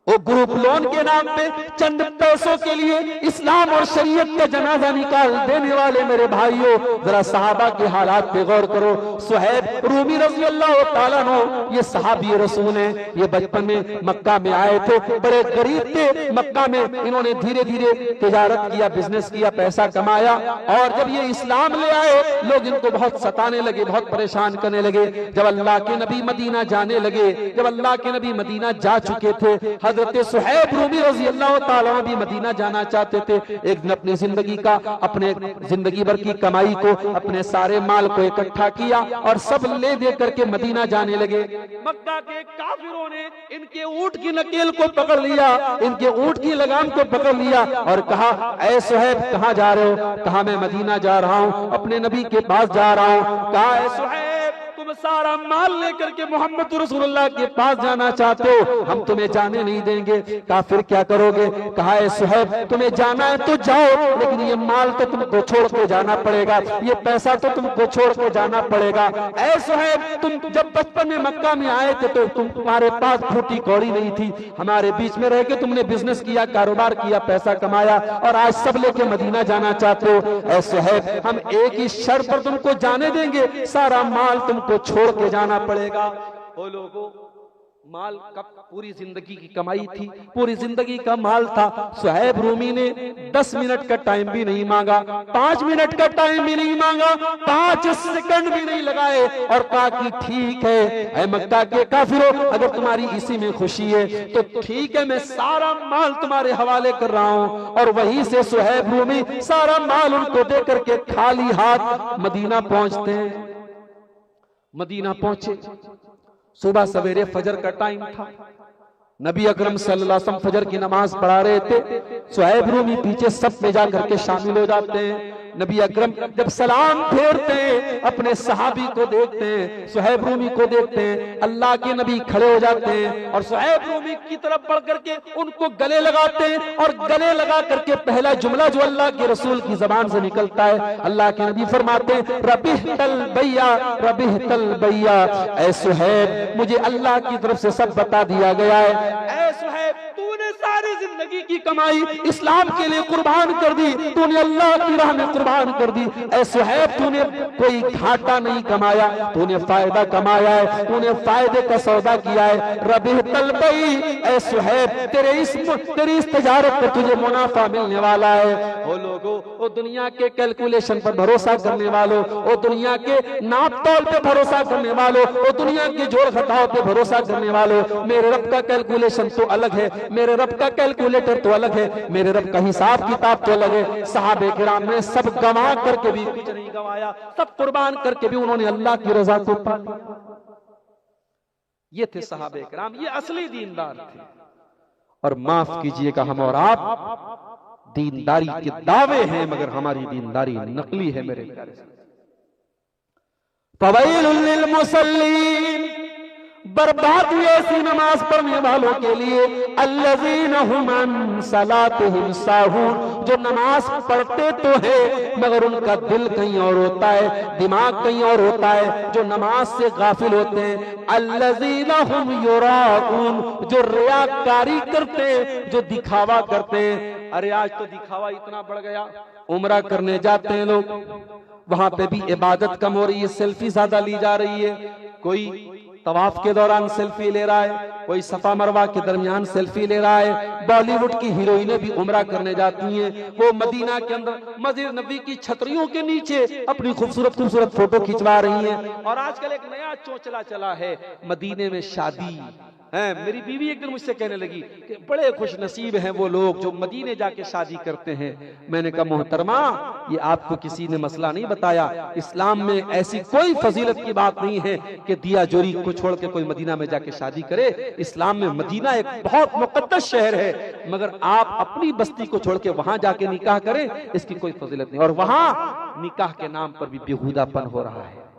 वो ग्रुप लोन के नाम पे चंद पैसों के लिए इस्लाम और शरीयत का जनाजा निकाल देने वाले मेरे भाइयों, जरा सहाबा के हालात पे गौर करो। सुहैब रूमी रज़ी अल्लाह ताला अन्हु, ये सहाबी रसूल हैं, ये बचपन में मक्का में आए थे, बड़े गरीब थे। मक्का में इन्होंने धीरे धीरे तिजारत किया, बिजनेस किया, पैसा कमाया और जब ये इस्लाम ले आए लोग इनको बहुत सताने लगे, बहुत परेशान करने लगे। जब अल्लाह के नबी मदीना जाने लगे, जब अल्लाह के नबी मदीना जा चुके थे, हजरत सुहैब रूमी रज़ी अल्लाह ताला भी मदीना जाना चाहते थे। एक दिन अपनी जिंदगी भर की कमाई को, अपने सारे माल को इकट्ठा किया और सब ले दे करके मदीना जाने लगे। मक्का के काफिरों ने इनके ऊंट की नकेल को पकड़ लिया, इनके ऊंट की लगाम को पकड़ लिया और कहा, ऐ सुहैब कहाँ जा रहे हो? कहा मैं मदीना जा रहा हूँ, अपने नबी के पास जा रहा हूँ। कहा ऐ सुहैब तुम सारा माल लेकर के मोहम्मद रसूलुल्लाह के पास जाना चाहते हो, हम तुम्हें जाने नहीं देंगे। कहा फिर क्या करोगे? कहा ऐ सुहैब तुम्हें जाना है तो जाओ, लेकिन ये माल तो तुमको छोड़ के जाना पड़ेगा, ये पैसा तो तुमको छोड़ के जाना पड़ेगा। ऐ सुहैब तुम जब बचपन में मक्का में आए थे तो तुम्हारे पास फूटी कौड़ी नहीं थी, हमारे बीच में रह के तुमने बिजनेस किया, कारोबार किया, पैसा कमाया और आज सब लेके मदीना जाना चाहते हो। ऐ सुहैब हम एक ही शर्त पर तुमको जाने देंगे, सारा माल तुमको छोड़ के जाना पड़ेगा। ओ लोगों, माल कब पूरी जिंदगी की कमाई थी, पूरी जिंदगी का माल था। सुहैब रूमी ने 10 मिनट का टाइम भी नहीं मांगा, 5 मिनट का टाइम भी नहीं मांगा, 5 सेकंड भी नहीं लगाए और कहा कि ठीक है ऐ मक्का के काफिरों, अगर तुम्हारी इसी में खुशी है तो ठीक है, मैं सारा माल तुम्हारे हवाले कर रहा हूं। और वहीं से सुहैब रूमी सारा माल उनको दे करके खाली हाथ मदीना पहुंचते हैं। मदीना पहुंचे, सुबह सवेरे फजर का टाइम था, नबी अकरम सल्लल्लाहु अलैहि वसल्लम फजर की नमाज पढ़ा रहे थे। सुहैब रूमी पीछे सब में जाकर के शामिल हो जाते हैं। नबी अकरम जब सलाम फेरते हैं, अपने सहाबी को देखते हैं, सुहैब रूमी को देखते हैं, अल्लाह के नबी खड़े हो जाते हैं और सुहैब रूमी की तरफ बढ़ करके उनको गले लगाते हैं और गले लगा करके पहला जुमला जो अल्लाह के रसूल की जबान से निकलता है, अल्लाह के नबी फरमाते हैं रबिहतल बैया, रबिहतल बैया। ऐ सुहैब मुझे अल्लाह की तरफ से सब बता दिया गया है। ऐ सुहैब तूने सारी जिंदगी की कमाई इस्लाम के लिए कुर्बान कर दी, तूने अल्लाह की राह में कुर्बान कर दी। ऐ सुहैब तूने कोई घाटा नहीं कमाया, तूने फायदा कमाया है, तूने फायदे का सौदा किया है। रबिहतल बई, ऐ सुहैब तेरी इस तजारत पर तुझे मुनाफा मिलने वाला है। ओ लोगों, ओ दुनिया के कैलकुलेशन पर भरोसा करने वालों, ओ दुनिया के नाप तौल पे भरोसा करने वालों, ओ दुनिया के जोड़ घटाव पे भरोसा करने वालों, मेरे रब का कैलकुलेशन तो अलग है, मेरे रब का कैलकुलेटर तो अलग है, मेरे रब का हिसाब किताब तो अलग है। सहाबे किराम ने सब गंवा करके भी कुछ नहीं गंवाया, सब कुर्बान करके भी उन्होंने अल्लाह की रजा को पा लिया। ये थे सहाबे किराम, ये असली दीनदार थे। और माफ कीजिएगा, हम और आप दीनदारी के दावे हैं मगर हमारी दीनदारी नकली है। मेरे प्यारे फवैलुल लिल मुसल्लीन, बर्बाद हुई ऐसी नमाज पढ़ने वालों के लिए, अल्लज़ीना हुम अन सलातिहिम साहून, जो नमाज पढ़ते तो है मगर उनका दिल कहीं और होता है, दिमाग कहीं और होता है, जो नमाज से गाफिल होते हैं। अल्लज़ीना हुम युराऊन, जो रियाकारी करते हैं, जो दिखावा करते हैं। अरे आज तो दिखावा इतना बढ़ गया, उम्रा करने जाते हैं लोग, वहां पे भी इबादत कम हो रही है, सेल्फी ज्यादा ली जा रही है। कोई तवाफ के दौरान सेल्फी ले रहा है, कोई सफा मरवा के दरमियान सेल्फी ले रहा है। बॉलीवुड की हीरोइनें भी उम्रा करने जाती हैं, वो मदीना के अंदर मस्जिद नबी की छतरियों के नीचे अपनी खूबसूरत खूबसूरत फोटो खिंचवा रही हैं। और आजकल एक नया चोचला चला है, मदीने में शादी है। मेरी बीवी एक दिन मुझसे कहने लगी कि बड़े खुश नसीब हैं वो लोग जो मदीने जाके शादी करते हैं। मैंने कहा मोहतरमा, ये आपको किसी ने मसला नहीं बताया, इस्लाम में ऐसी कोई फजीलत की बात नहीं है कि दिया जोरी को छोड़ के कोई मदीना में जाके शादी करे। इस्लाम में मदीना एक बहुत मुकद्दस शहर है, मगर आप अपनी बस्ती को छोड़ के वहां जाके निकाह करें, इसकी कोई फजीलत नहीं। और वहां निकाह के नाम पर भी बेहुदापन हो रहा है,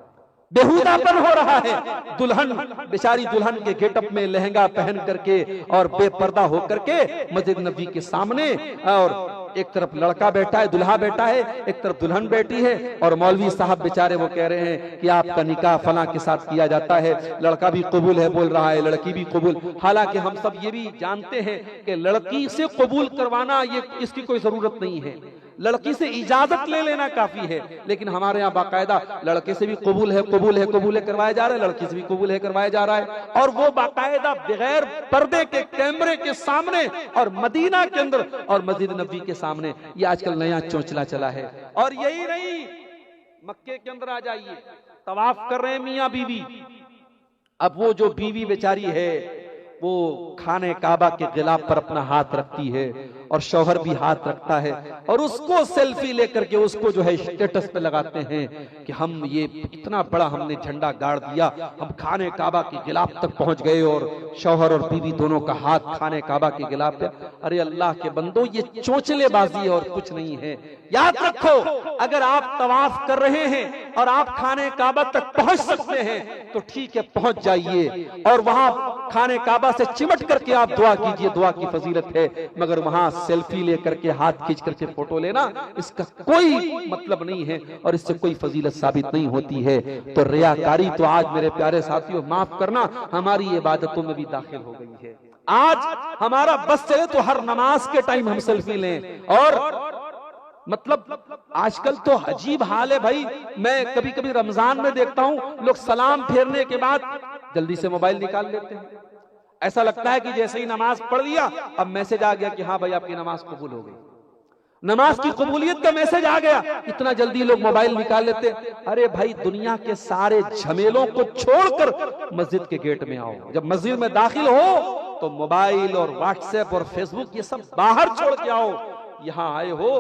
बेहुदापन हो रहा है। दुल्हन, बेचारी दुल्हन के गेटअप में लहंगा पहन करके और बेपर्दा होकर के मस्जिद नबी के सामने, और एक तरफ लड़का बैठा है, दुल्हा बैठा है, एक तरफ दुल्हन बैठी है, और मौलवी साहब बेचारे वो कह रहे हैं कि आपका निकाह फला के साथ किया जाता है। लड़का भी कबूल है बोल रहा है, लड़की भी कबूल। हालांकि हम सब ये भी जानते हैं कि लड़की से कबूल करवाना ये इसकी कोई जरूरत नहीं है, लड़की से इजाजत ले लेना काफी है। लेकिन हमारे यहाँ बाकायदा लड़के से भी कबूल है, कबूल है, कबूल है करवाया जा रहा है, लड़की से भी कबूल है करवाया जा रहा है। और वो बाकायदा बगैर पर्दे के कैमरे के सामने, और मदीना के अंदर और मस्जिद नबी के सामने। ये आजकल नया चोंचला चला है। और यही नहीं, मक्के के अंदर आ जाइए, तवाफ कर रहे हैं मियाँ बीवी। अब वो जो बीवी बेचारी है वो खाने काबा के गिलाफ पर अपना हाथ रखती है और शौहर भी हाथ रखता है और उसको सेल्फी लेकर के उसको जो है स्टेटस पे लगाते हैं कि हम ये इतना बड़ा हमने झंडा गाड़ दिया, हम खाने काबा के गिलाफ तक पहुंच गए और शौहर और बीवी दोनों का हाथ खाने काबा के गिलाफ पे। अरे अल्लाह के बंदो, ये चोंचलेबाजी और कुछ नहीं है। याद रखो, अगर आप तवाफ कर रहे हैं और आप खाने काबा तक पहुंच सकते हैं तो ठीक है, पहुंच जाइए और वहां खाने काबा से चिमट करके आप दुआ कीजिए, दुआ की फजीलत है। मगर वहां सेल्फी लेकर के हाथ खींच करके फोटो लेना, इसका कोई मतलब नहीं है और इससे कोई फजीलत साबित नहीं होती है। तो रियाकारी तो आज मेरे प्यारे साथियों, माफ करना, हमारी इबादतों में भी दाखिल हो गई है। आज हमारा बस चले तो हर नमाज के टाइम हम सेल्फी लें और मतलब आजकल तो अजीब हाल है भाई। मैं कभी कभी रमजान में देखता हूं लोग सलाम फेरने के बाद जल्दी से मोबाइल निकाल लेते हैं। ऐसा लगता है कि जैसे ही नमाज पढ़ लिया अब मैसेज आ गया कि हाँ भाई आपकी नमाज कबूल हो गई, नमाज की कबूलियत का मैसेज आ गया, इतना जल्दी लोग मोबाइल निकाल लेते। अरे भाई, दुनिया के सारे झमेलों को छोड़कर मस्जिद के गेट में आओ। जब मस्जिद में दाखिल हो तो मोबाइल और व्हाट्सएप और फेसबुक ये सब बाहर छोड़ के आओ। यहां आए हो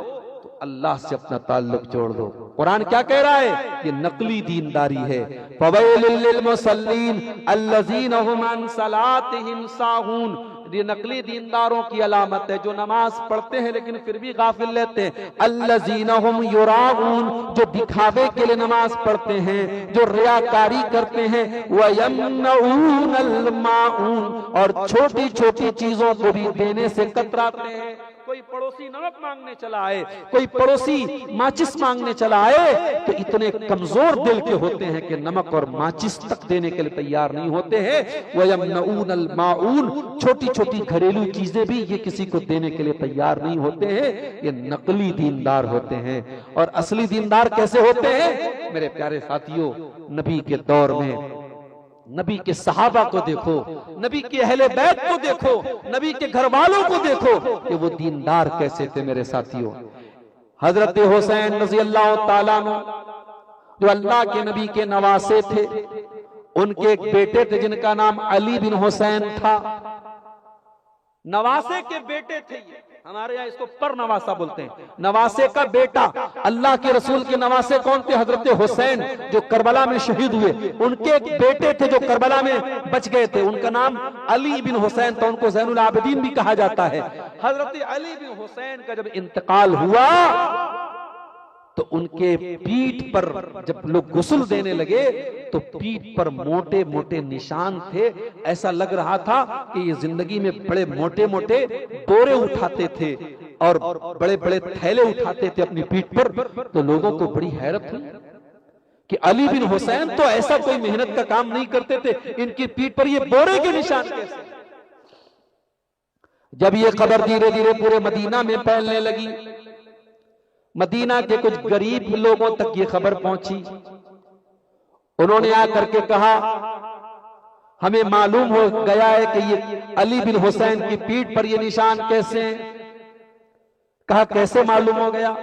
तो अल्लाह से अपना ताल्लुक जोड़ दो। कुरान क्या कह रहा है? ये नकली दीनदारी है। फवैलुल लिल मुसल्लीन अल्लज़ीना हुम अन सलातिहिम साहून। ये नकली दीनदारों की अलामत है जो नमाज पढ़ते हैं लेकिन फिर भी गाफिल रहते हैं। अल्लज़ीना हुम युराऊन, जो दिखावे के लिए नमाज पढ़ते हैं, जो रियाकारी करते हैं। व यमनऊनल माऊन, और छोटी छोटी चीजों को भी देने से कतराते हैं। कोई पड़ोसी नमक मांगने चला आए, कोई पड़ोसी माचिस मांगने चला आए तो इतने कमजोर दिल के होते हैं कि नमक और माचिस तक देने के लिए तैयार नहीं होते हैं। वयमनऊनल माऊन, छोटी छोटी घरेलू चीजें भी ये किसी को देने के लिए तैयार नहीं होते हैं। ये नकली दीनदार होते हैं। और असली दीनदार कैसे होते हैं मेरे प्यारे साथियों? नबी के दौर में नबी के सहाबा को देखो, नबी के अहले बैत को देखो, नबी के घर वालों को देखो कि वो दीनदार कैसे थे मेरे साथियों। हजरत हुसैन रज़ी अल्लाह ताला अन्हु, जो अल्लाह के नबी के नवासे थे, उनके एक बेटे थे जिनका नाम अली बिन हुसैन था। नवासे के बेटे थे ये, हमारे यहाँ इसको पर नवासा बोलते हैं। नवासे का बेटा, अल्लाह के रसूल के नवासे कौन थे? हजरत हुसैन, जो करबला में शहीद हुए। उनके एक बेटे थे जो करबला में बच गए थे, उनका नाम अली बिन हुसैन था। उनको ज़ैनुल आबिदीन भी कहा जाता है। हजरत अली बिन हुसैन का जब इंतकाल हुआ तो उनके पीठ पर जब लोग गुस्ल देने लगे तो पीठ पर मोटे मोटे निशान थे। ऐसा लग रहा था कि ये जिंदगी में बड़े मोटे मोटे बोरे उठाते थे और बड़े बड़े थैले उठाते थे अपनी पीठ पर। तो लोगों को बड़ी हैरत हुई कि अली बिन हुसैन तो ऐसा कोई मेहनत का काम नहीं करते थे, इनकी पीठ पर ये बोरे के निशान कैसे? जब ये खबर धीरे धीरे पूरे मदीना में फैलने लगी, मदीना के कुछ गरीब लोगों तक ये खबर पहुंची। उन्होंने आकर के कहा, हमें मालूम हो गया है कि ये अली बिन हुसैन की पीठ पर ये निशान कैसे हैं। कहा कैसे मालूम हो गया?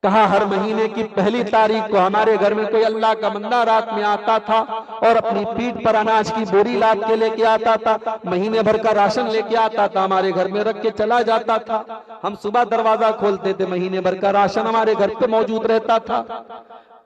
कहा हर महीने की पहली तारीख को हमारे घर में कोई अल्लाह का बंदा रात में आता था और अपनी पीठ पर अनाज की बोरी लाद के लेके आता था, महीने भर का राशन लेके आता था, हमारे घर में रख के चला जाता था। हम सुबह दरवाजा खोलते थे, महीने भर का राशन हमारे घर पे मौजूद रहता था।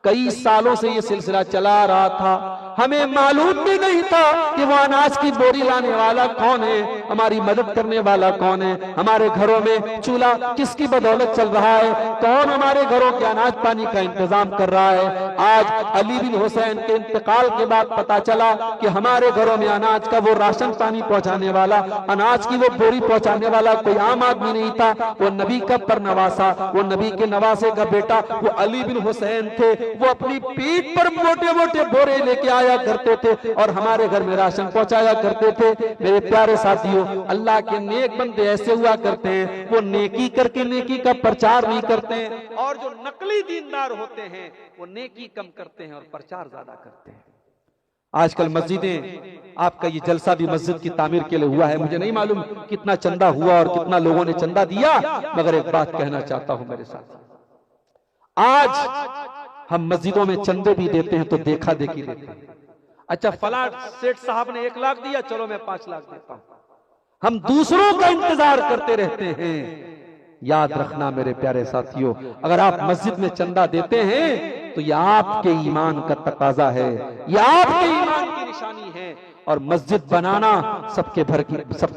कई सालों से ये सिलसिला चला रहा था, हमें मालूम भी नहीं था कि वो अनाज की बोरी लाने वाला कौन है, हमारी मदद करने वाला कौन है, हमारे घरों में चूल्हा किसकी बदौलत चल रहा है, कौन हमारे घरों के अनाज पानी का इंतजाम कर रहा है। आज अली बिन हुसैन के इंतकाल के बाद पता चला कि हमारे घरों में अनाज का वो राशन पानी पहुंचाने वाला, अनाज की वो बोरी पहुंचाने वाला कोई आम आदमी नहीं था, वो नबी का परनवासा, वो नबी के नवासे का बेटा, वो अली बिन हुसैन थे। वो अपनी पीठ पर मोटे मोटे बोरे लेके आया करते थे और हमारे घर में राशन पहुंचाया करते थे। मेरे प्यारे साथियों, अल्लाह के नेक बंदे ऐसे हुआ करते हैं, वो नेकी करके नेकी का प्रचार नहीं करते हैं, और जो नकली दीनदार होते हैं वो नेकी कम करते हैं और प्रचार ज्यादा करते हैं। आजकल मस्जिदें, आपका ये जलसा भी मस्जिद की तामीर के लिए हुआ है। मुझे नहीं मालूम कितना चंदा हुआ और कितना लोगों ने चंदा दिया, मगर एक बात कहना चाहता हूं मेरे साथ, आज हम मस्जिदों में चंदे भी देते हैं तो देखा देखी देते हैं। अच्छा फला सेठ साहब ने 1 लाख दिया, चलो मैं 5 लाख देता हूं। हम दूसरों का इंतजार करते रहते हैं। याद रखना मेरे प्यारे साथियों, अगर आप मस्जिद में चंदा देते हैं तो यह आपके ईमान का तकाजा है, यह आपके ईमान की निशानी है। और मस्जिद बनाना सबके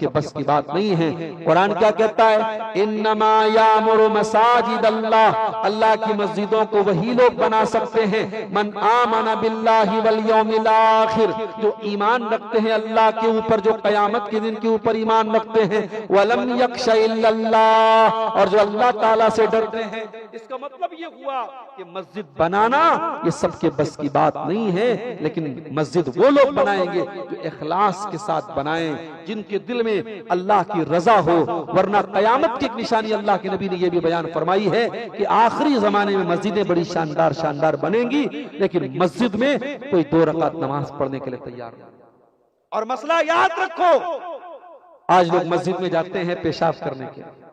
बस की बात नहीं है। कुरान क्या कहता है? इन्नमा यामुरु मसाजिद अल्लाह, अल्लाह की मस्जिदों को वही लोग बना सकते हैं मन आमना बिल्लाहि वल यौमिल आखिर, जो ईमान रखते हैं अल्लाह के ऊपर, जो कयामत के दिन के ऊपर ईमान रखते हैं, वलम यख्शा इल्लल्लाह, और जो अल्लाह ताला से डरते हैं। इसका मतलब ये हुआ कि मस्जिद बनाना ये सबके बस की बात नहीं है, लेकिन मस्जिद वो लोग बनाएंगे जो इखलास के साथ बनाएं, जिनके दिल में अल्लाह की रजा हो। वरना कयामत की एक निशानी अल्लाह के नबी ने यह भी बयान फरमाई है कि आखिरी जमाने में मस्जिदें बड़ी शानदार शानदार बनेंगी, लेकिन मस्जिद में कोई 2 रकात नमाज पढ़ने के लिए तैयार नहीं। और मसला याद रखो, आज लोग मस्जिद में जाते हैं पेशाब करने के लिए।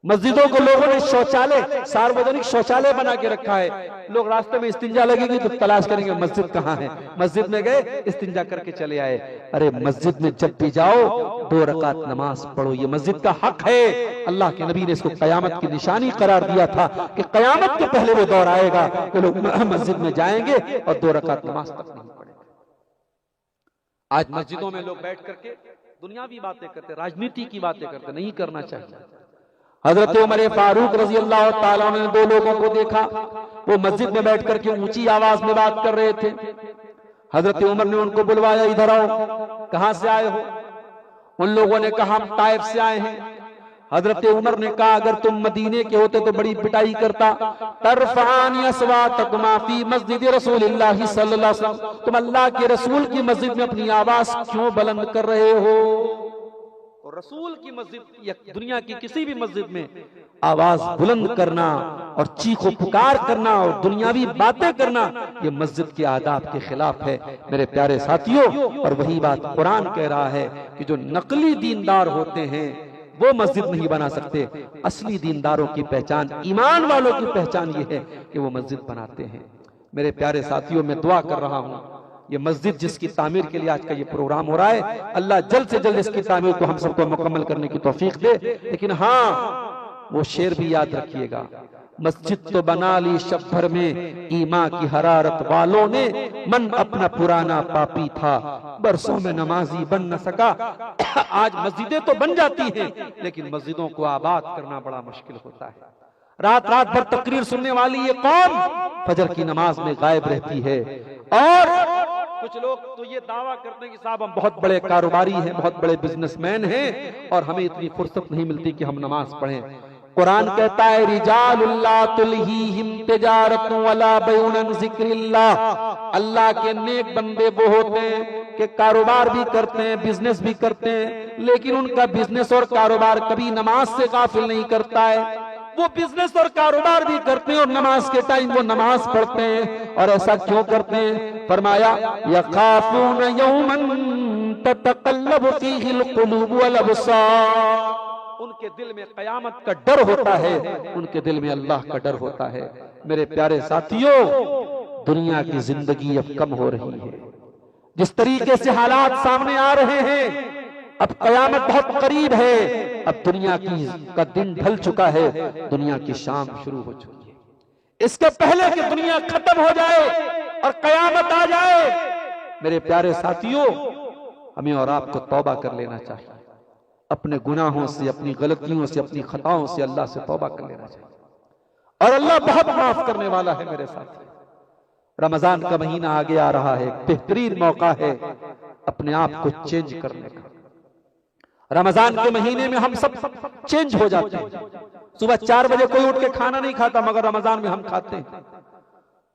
मस्जिदों को लोगों ने शौचालय, सार्वजनिक शौचालय बना के रखा है। लोग रास्ते में इस्तिंजा लगेगी तो तलाश करेंगे मस्जिद कहाँ है, मस्जिद में गए इस्तिंजा करके चले आए। अरे मस्जिद में जब भी जाओ 2 रकात नमाज पढ़ो, ये मस्जिद का हक है। अल्लाह के नबी ने इसको कयामत की निशानी करार दिया था कि कयामत के पहले वो दौर आएगा कि लोग मस्जिद में जाएंगे और 2 रकात नमाज तक नहीं पढ़ेंगे। आज मस्जिदों में लोग बैठ करके दुनियावी बातें करते, राजनीति की बातें करते, नहीं करना चाहिए। हजरत उमर फारूक रजी अल्लाह ताला ने 2 लोगों को देखा, वो मस्जिद में बैठ करके ऊंची आवाज में बात कर रहे थे। हजरत उमर ने उनको बुलवाया, इधर आओ, कहां से आए हो? उन लोगों ने कहा हम ताइफ से आए हैं। हजरत उमर ने कहा अगर तुम मदीने के होते तो बड़ी पिटाई करता। तरफानी अस्वातकुमा फी मस्जिद रसूलिल्लाह सल्लल्लाहु अलैहि वसल्लम, तुम अल्लाह के रसूल की मस्जिद में अपनी आवाज क्यों बुलंद कर रहे हो? और रसूल की मस्जिद या दुनिया की किसी भी मस्जिद में आवाज बुलंद करना और चीखो पुकार करना और दुनियावी बातें करना, ये मस्जिद के आदाब के खिलाफ है मेरे प्यारे साथियों। और वही बात कुरान कह रहा है कि जो नकली दीनदार होते हैं वो मस्जिद नहीं बना सकते। असली दीनदारों की पहचान, ईमान वालों की पहचान ये है कि वो मस्जिद बनाते हैं। मेरे प्यारे साथियों, मैं दुआ कर रहा हूं ये मस्जिद जिसकी तामीर के लिए आज का ये प्रोग्राम हो रहा है, अल्लाह जल्द से जल्द इसकी तामीर को हम सबको मुकम्मल करने की तौफीक दे। लेकिन हाँ, वो शेर भी याद रखिएगा, मस्जिद तो बना ली शब भर में ईमा की हरारत वालों ने, मन अपना पुराना पापी था बरसों में नमाजी बन न सका। आज मस्जिदें तो बन जाती हैं, लेकिन मस्जिदों को आबाद करना बड़ा मुश्किल होता है। रात रात भर तकरीर सुनने वाली ये कौम फजर की नमाज में गायब रहती है। और कुछ लोग तो ये दावा करते हैं कि साहब हम बहुत बड़े कारोबारी हैं, बहुत बड़े बिजनेसमैन हैं और हमें इतनी फुर्सत नहीं मिलती कि हम नमाज पढ़ें। कुरान कहता है रिजालुल्ला तुल्हीहिम तिजारतु वला बैउन अन जिक्रिल्लाह, अल्लाह के नेक बंदे वो होते हैं कि कारोबार भी करते हैं, बिजनेस भी करते हैं, लेकिन उनका बिजनेस और कारोबार कभी नमाज से गाफिल नहीं करता है। वो बिजनेस और कारोबार भी करते हैं और नमाज के टाइम वो नमाज पढ़ते हैं। और ऐसा क्यों करते हैं? फरमाया यखाफून यौमन ततक़ल्लबु फ़ीहिल क़ुलूब वल अबसार, उनके दिल में कयामत का डर होता है, उनके दिल में अल्लाह का डर होता है। मेरे प्यारे साथियों, दुनिया की जिंदगी अब कम हो रही है। जिस तरीके से हालात सामने आ रहे हैं, अब कयामत बहुत करीब है। अब दुनिया का दिन ढल चुका है, दुनिया की शाम शुरू हो चुकी है। इसके पहले कि दुनिया खत्म हो जाए और कयामत आ जाए, मेरे प्यारे साथियों, हमें और आपको तौबा कर लेना चाहिए। अपने गुनाहों से, अपनी गलतियों से, अपनी खताओं से अल्लाह से तौबा कर लेना चाहिए। और अल्लाह बहुत माफ करने वाला है मेरे साथी। रमजान का महीना आगे आ रहा है, बेहतरीन मौका है अपने आप को चेंज करने का। रमजान के महीने में हम सब चेंज हो जाते हैं। सुबह 4 बजे कोई उठ के खाना नहीं खाता, मगर रमजान में हम खाते हैं।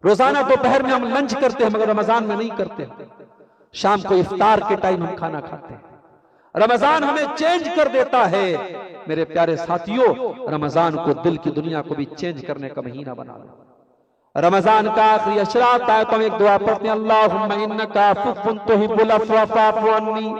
रोजाना दोपहर में हम लंच करते हैं, मगर रमजान में नहीं करते। शाम को इफ्तार के टाइम हम खाना खाते हैं। रमजान हमें चेंज कर देता है। मेरे प्यारे साथियों, रमजान को, दिल की दुनिया को भी चेंज करने का महीना बना लो। रमजान का आखिरी अशरा आता है तो हम एक दुआ पढ़ते हैं, अल्लाहुम्मा इन्नका अफ़्वुन तुहिब्बुल अफ़्व फ़अफ़ु अन्नी।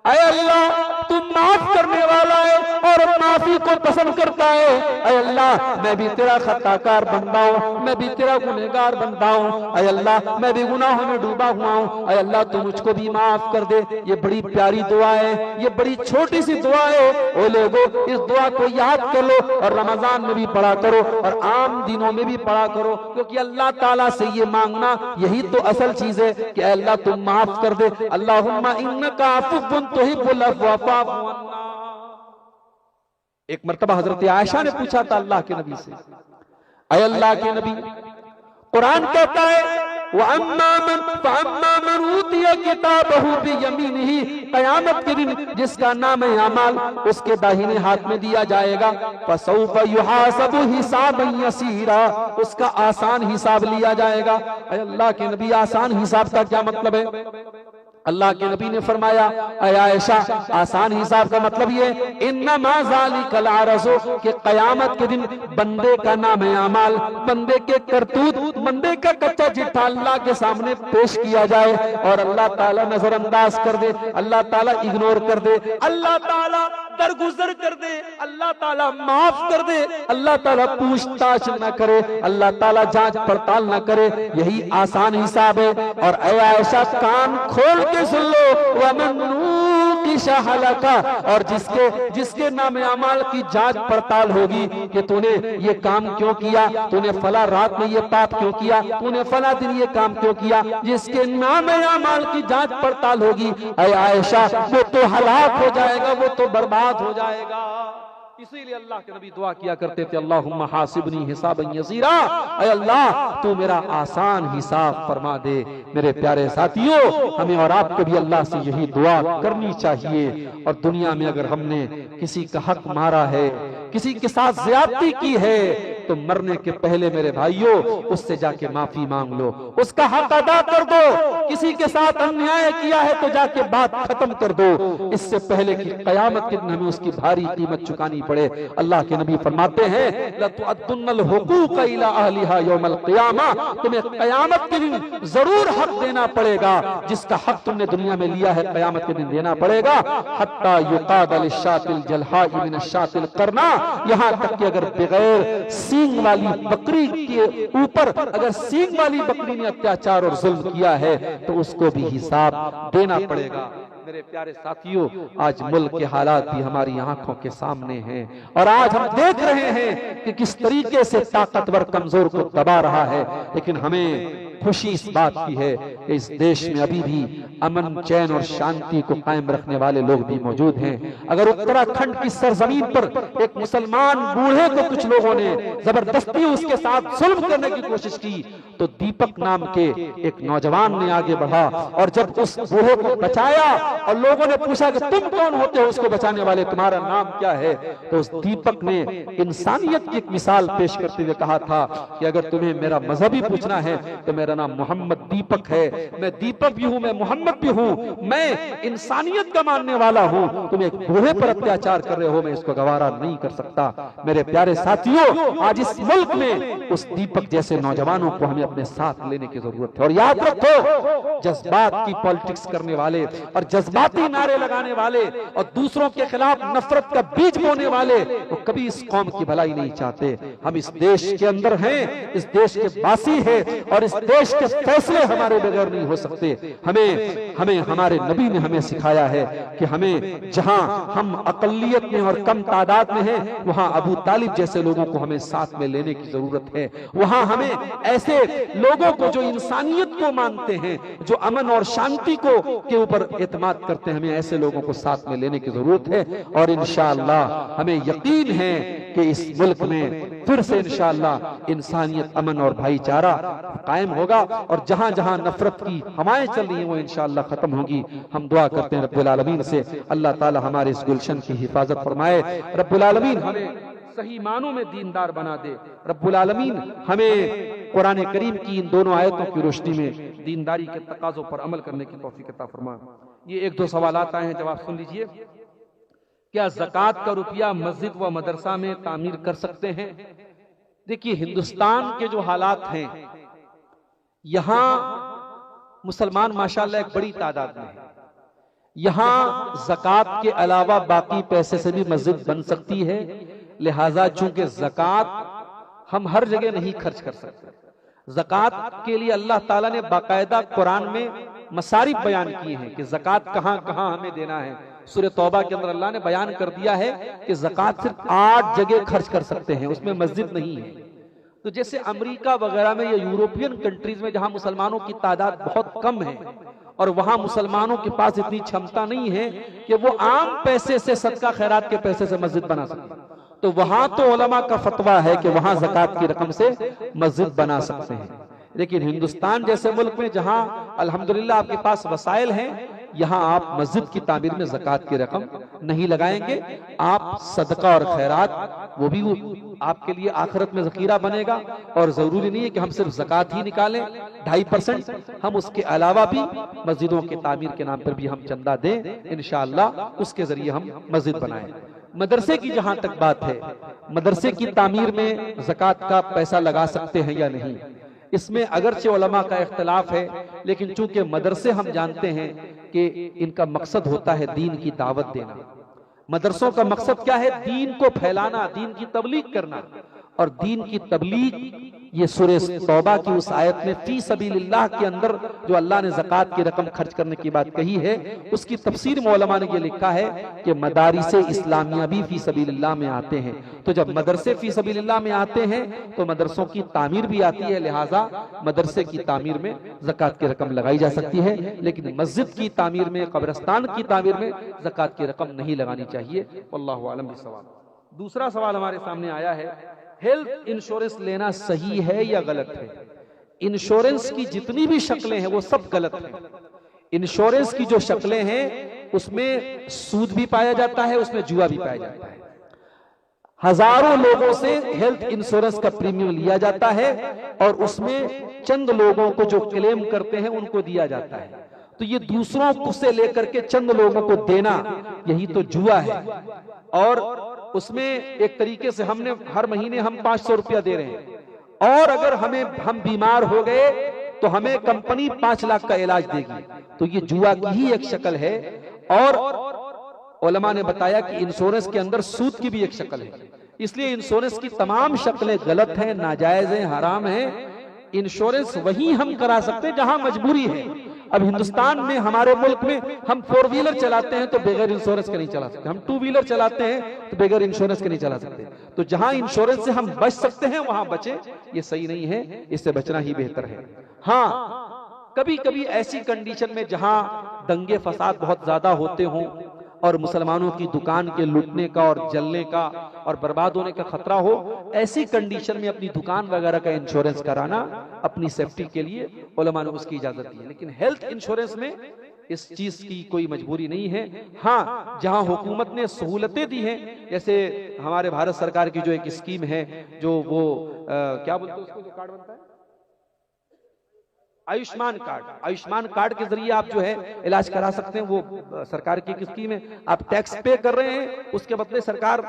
ऐ अल्लाह, तू माफ करने वाला है और माफी को पसंद करता है। ऐ अल्लाह मैं भी तेरा खताकार बंदा हूं, मैं भी तेरा गुनहगार बंदा हूं। ऐ अल्लाह मैं भी गुनाहों में डूबा हुआ हूं। ऐ अल्लाह तू मुझको भी माफ कर दे। ये बड़ी प्यारी दुआ है, ये बड़ी छोटी सी दुआ है। ओ लोगो, इस दुआ को याद कर लो और रमजान में भी पढ़ा करो और आम दिनों में भी पढ़ा करो, क्योंकि अल्लाह ताला से ये मांगना यही तो असल चीज है कि अल्लाह तुम माफ कर दे। अल्लाहुम्मा इन्नका अफ़ुव्वुन तुहिब्बुल अफ़्वा फ़अफ़ु अन्ना। एक मर्तबा हजरत आयशा ने पूछा था अल्लाह के नबी से, ऐ अल्लाह के नबी, कुरान कहता है क़यामत के दिन जिसका नाम है अमाल उसके दाहिने हाथ में दिया जाएगा, फसौफ युहासबु हिसाबन यसीरा, उसका आसान हिसाब लिया जाएगा। ऐ अल्लाह के नबी, आसान हिसाब का क्या मतलब है? अल्लाह के नबी ने फरमाया, ऐ आयशा, आसान हिसाब का मतलब ये इन्नमा ज़ालिकल अरज़ु, कि क़यामत के दिन बंदे का नाम है अमाल, बंदे के करतूत, बंदे का कच्चा चिट्ठा अल्लाह के सामने पेश किया जाए और अल्लाह ताला नजरअंदाज कर दे, अल्लाह ताला इग्नोर कर दे, अल्लाह ताला दरगुजर कर दे, अल्लाह ताला माफ कर दे, अल्लाह ताला पूछताछ न करे, अल्लाह ताला जांच पड़ताल न करे। यही आसान हिसाब है। और ऐ आयशा, कान खोल के सुन लो, और जिसके नाम अमाल की जांच पड़ताल होगी कि तूने ये काम क्यों किया, तूने फला रात में ये पाप क्यों किया, तूने फला दिन ये काम क्यों किया, जिसके नाम अमाल की जांच पड़ताल होगी, ऐ आयशा, वो तो हलाक हो जाएगा, वो तो बर्बाद हो जाएगा। इसीलिए अल्लाह के नबी दुआ किया करते थे, अल्लाहुम्मा हासिबनी हिसाबन यसीरा, ऐ अल्लाह तू मेरा आसान हिसाब फरमा दे। मेरे प्यारे साथियों, हमें और आपको भी अल्लाह से यही दुआ करनी चाहिए। और दुनिया में अगर हमने किसी का हक मारा है, किसी के साथ ज्यादती की है, तो मरने के पहले मेरे भाइयों उससे जाके माफी मांग लो, उसका हक अदा कर दो। किसी के साथ अन्याय किया है तो जाके बात खत्म कर दो, इससे पहले कि कयामत के दिन हमें उसकी भारी कीमत चुकानी पड़े। अल्लाह के नबी फरमाते हैं, लतुअद्दुन्नल हुकूक इला अहलिहा यौमल क़ियामा, तुम्हें कयामत के दिन जरूर हक देना पड़ेगा। जिसका हक तुमने दुनिया में लिया है कयामत के दिन देना पड़ेगा। हत्ता युक़ाद लिशातिल जलहा मिन शातिल करना, यहाँ तक कि अगर बगैर सींग वाली बकरी के ऊपर अगर सींग वाली बकरी ने अत्याचार और जुल्म किया है तो उसको भी हिसाब देना पड़ेगा। मेरे प्यारे साथियों, आज मुल्क के हालात भी हमारी आंखों के सामने हैं और आज हम देख रहे हैं कि किस तरीके से ताकतवर कमजोर को दबा रहा है। लेकिन हमें खुशी इस बात की है कि इस देश में अभी भी अमन, चैन और शांति को कायम रखने वाले लोग भी मौजूद हैं। अगर उत्तराखंड की सरजमीन पर एक मुसलमान बूढ़े को कुछ लोगों ने जबरदस्ती उसके साथ जुल्म करने की कोशिश की तो दीपक नाम के एक नौजवान ने आगे बढ़ा और जब उस बूढ़े को बचाया और लोगों ने पूछा कि तुम कौन होते हो उसको बचाने वाले, तुम्हारा नाम क्या है, तो उस दीपक ने इंसानियत की एक मिसाल पेश करते हुए कहा था कि अगर तुम्हें मेरा मजहब ही पूछना है तो मेरा नाम मोहम्मद दीपक है। मैं दीपक भी हूं, मैं मोहम्मद भी हूं, मैं इंसानियत का मानने वाला हूं। तुम एक बूढ़े पर अत्याचार कर रहे हो, मैं इसको गवारा नहीं कर सकता। मेरे प्यारे साथियों, आज इस मुल्क में उस दीपक जैसे नौजवानों को हमें अपने साथ लेने की जरूरत है। और याद रखो, जज्बात की पॉलिटिक्स करने वाले और जज्बाती नारे लगाने वाले और दूसरों के खिलाफ नफरत का बीज बोने वाले वो कभी इस कौम की भलाई नहीं चाहते। हम इस देश के अंदर हैं, इस देश के वासी हैं और इस देश के फैसले हमारे बगैर नहीं हो सकते। हमें हमारे नबी ने हमें सिखाया है कि हमें जहां हम अकलियत में और कम तादाद में हैं वहां अबू तालिब जैसे लोगों को हमें साथ में लेने की जरूरत है। वहां हमें ऐसे लोगों को जो इंसानियत को मानते हैं, जो अमन और शांति को के ऊपर एतमाद करते हैं, हमें ऐसे लोगों को साथ में लेने की जरूरत है। और इंशाअल्लाह हमें यकीन है कि इस मुल्क में फिर से इंशाअल्लाह इंसानियत, अमन और भाईचारा कायम होगा और जहां जहां नफरत की हवाएं चल रही हैं वो इंशाअल्लाह खत्म होगी। हम दुआ करते हैं रब्बुल आलमीन से अल्लाह ताला हमारे इस गुलशन की हिफाजत फरमाए। रब्बुल आलमीन हमें सही मानों में दीनदार बना दे। रब्बुल आलमीन हमें कुरान करीम की इन दोनों आयतों की रोशनी में दीनदारी के तकाजों पर अमल करने की तौफीक अता फरमा। ये एक दो सवालात आए हैं, जवाब सुन लीजिए। क्या ज़कात का रुपया मस्जिद व मदरसा में तामीर कर सकते हैं? देखिए, हिंदुस्तान के जो हालात हैं, यहां मुसलमान माशाअल्लाह एक बड़ी तादाद में है, यहाँ ज़कात के अलावा बाकी पैसे से भी मस्जिद बन सकती है। लिहाजा चूंकि ज़कात हम हर जगह नहीं खर्च कर सकते, ज़कात के लिए अल्लाह ताला ने बाकायदा कुरान में मसारिफ बयान किए हैं कि ज़कात कहाँ कहाँ हमें देना है। सूरह तौबा के अंदर अल्लाह ने बयान कर दिया है कि ज़कात सिर्फ 8 जगह खर्च कर सकते हैं, उसमें मस्जिद नहीं है। तो जैसे अमेरिका वगैरह में या यूरोपियन कंट्रीज में जहां मुसलमानों की तादाद बहुत कम है और वहां मुसलमानों के पास इतनी क्षमता नहीं है कि वो आम पैसे से, सदका खैरात के पैसे से मस्जिद बना सके, तो वहां तो उलमा का फतवा है कि वहां ज़कात की रकम से मस्जिद बना सकते हैं। लेकिन हिंदुस्तान जैसे मुल्क में जहां अल्हम्दुलिल्लाह आपके पास वसाइल हैं, यहां आप मस्जिद की तामीर में ज़कात की रकम नहीं लगाएंगे। आप सदका और खैरात वो भी आपके लिए आखिरत में ज़खीरा बनेगा। और जरूरी नहीं है कि हम सिर्फ ज़कात ही निकालें 2.5%, हम उसके अलावा भी मस्जिदों के तामीर के नाम पर भी हम चंदा दें, इंशाअल्लाह उसके जरिए हम मस्जिद बनाएं। मदरसे की जहां तक बात है, मदरसे की तामीर में ज़कात का पैसा लगा सकते हैं या नहीं, इसमें अगरचे उलमा का इख्तलाफ है, लेकिन चूंकि मदरसे हम जानते हैं कि इनका मकसद होता है दीन की दावत देना। मदरसों का मकसद क्या है? दीन को फैलाना, दीन की तबलीग करना। और दीन की तबलीग ये सूरह तौबा की उस आयत में फी सबीलिल्लाह के अंदर जो अल्लाह ने ज़कात की रकम खर्च करने की बात कही है, उसकी तफसीर में उलमा ने ये लिखा है कि मदारिसे इस्लामिया भी फी सबीलिल्लाह में आते हैं। तो जब मदरसे फी सबीलिल्लाह में आते हैं तो मदरसों की तामीर भी आती है, लिहाजा मदरसे की तामीर में ज़कात की रकम लगाई जा सकती है। लेकिन मस्जिद की तामीर में, कब्रिस्तान की तामीर में ज़कात की रकम नहीं लगानी चाहिए। वल्लाहु आलम बिस्सवाब। दूसरा सवाल हमारे सामने आया है, हेल्थ इंश्योरेंस लेना सही है या गलत है? इंश्योरेंस की जितनी भी शक्लें हैं वो सब गलत हैं। इंश्योरेंस की जो शक्लें हैं उसमें सूद भी पाया जाता है, उसमें जुआ भी पाया जाता है। हजारों लोगों से हेल्थ इंश्योरेंस का प्रीमियम लिया जाता है और उसमें चंद लोगों को जो क्लेम करते हैं उनको दिया जाता है। तो ये दूसरों से लेकर के चंद लोगों को देना, यही तो जुआ है। और उसमें एक तरीके से हमने हर महीने हम 500 रुपया दे रहे हैं और अगर हम बीमार हो गए तो हमें कंपनी 5 लाख का इलाज देगी। तो ये जुआ की ही एक शक्ल है। और उलमा ने बताया कि इंश्योरेंस के अंदर सूद की भी एक शक्ल है। इसलिए इंश्योरेंस की तमाम शक्लें गलत हैं, नाजायज हैं, हराम हैं। इंश्योरेंस वही हम करा सकते हैं जहां मजबूरी है। अब हिंदुस्तान में, हमारे मुल्क में हम 4 व्हीलर चलाते हैं तो बगैर इंश्योरेंस के नहीं चला सकते, हम 2 व्हीलर चलाते हैं तो बगैर इंश्योरेंस के नहीं चला सकते। तो जहां इंश्योरेंस से हम बच सकते हैं वहां बचे, ये सही नहीं है, इससे बचना ही बेहतर है। हाँ, कभी कभी ऐसी कंडीशन में जहां दंगे फसाद बहुत ज्यादा होते हों और मुसलमानों की दुकान के लूटने का और जलने का और बर्बाद होने का खतरा हो, ऐसी कंडीशन में अपनी दुकान वगैरह का इंश्योरेंस कराना अपनी सेफ्टी के लिए उलमा ने उसकी इजाजत दी है। लेकिन हेल्थ इंश्योरेंस में इस चीज की कोई मजबूरी नहीं है। हाँ, जहां हुकूमत ने सहूलतें दी हैं, जैसे हमारे भारत सरकार की जो एक स्कीम है, जो वो क्या बोलते हैं उसको, जो कार्ड बनता है आयुष्मान कार्ड, आयुष्मान कार्ड के जरिए आप जो है इलाज करा सकते हैं। वो सरकार की एक स्कीम है, आप टैक्स पे कर रहे हैं, उसके बदले सरकार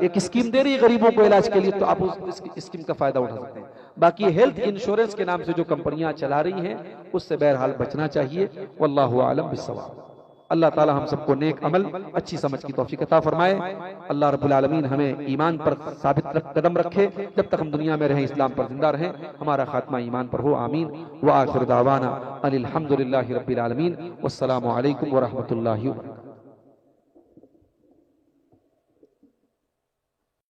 एक स्कीम दे रही है गरीबों को इलाज के लिए, तो आप उस स्कीम का फायदा उठा सकते हैं। बाकी हेल्थ इंश्योरेंस के नाम से जो कंपनियां चला रही हैं उससे बहरहाल बचना चाहिए। वल्लाहु आलम बिस्सवाब। अल्लाह ताला हम सबको नेक अमल, अच्छी समझ की तौफीक अता फरमाए। अल्लाह रब्बुल आलमीन हमें ईमान पर साबित कदम रखे, जब तक हम दुनिया में रहें इस्लाम पर जिंदा रहें, हमारा खात्मा ईमान पर हो। आमीन। व आखिर दावाना अनिल हम्दुलिल्लाहि रब्बिल आलमीन। वस्सलामु अलैकुम व रहमतुल्लाहि व बरकातुहू।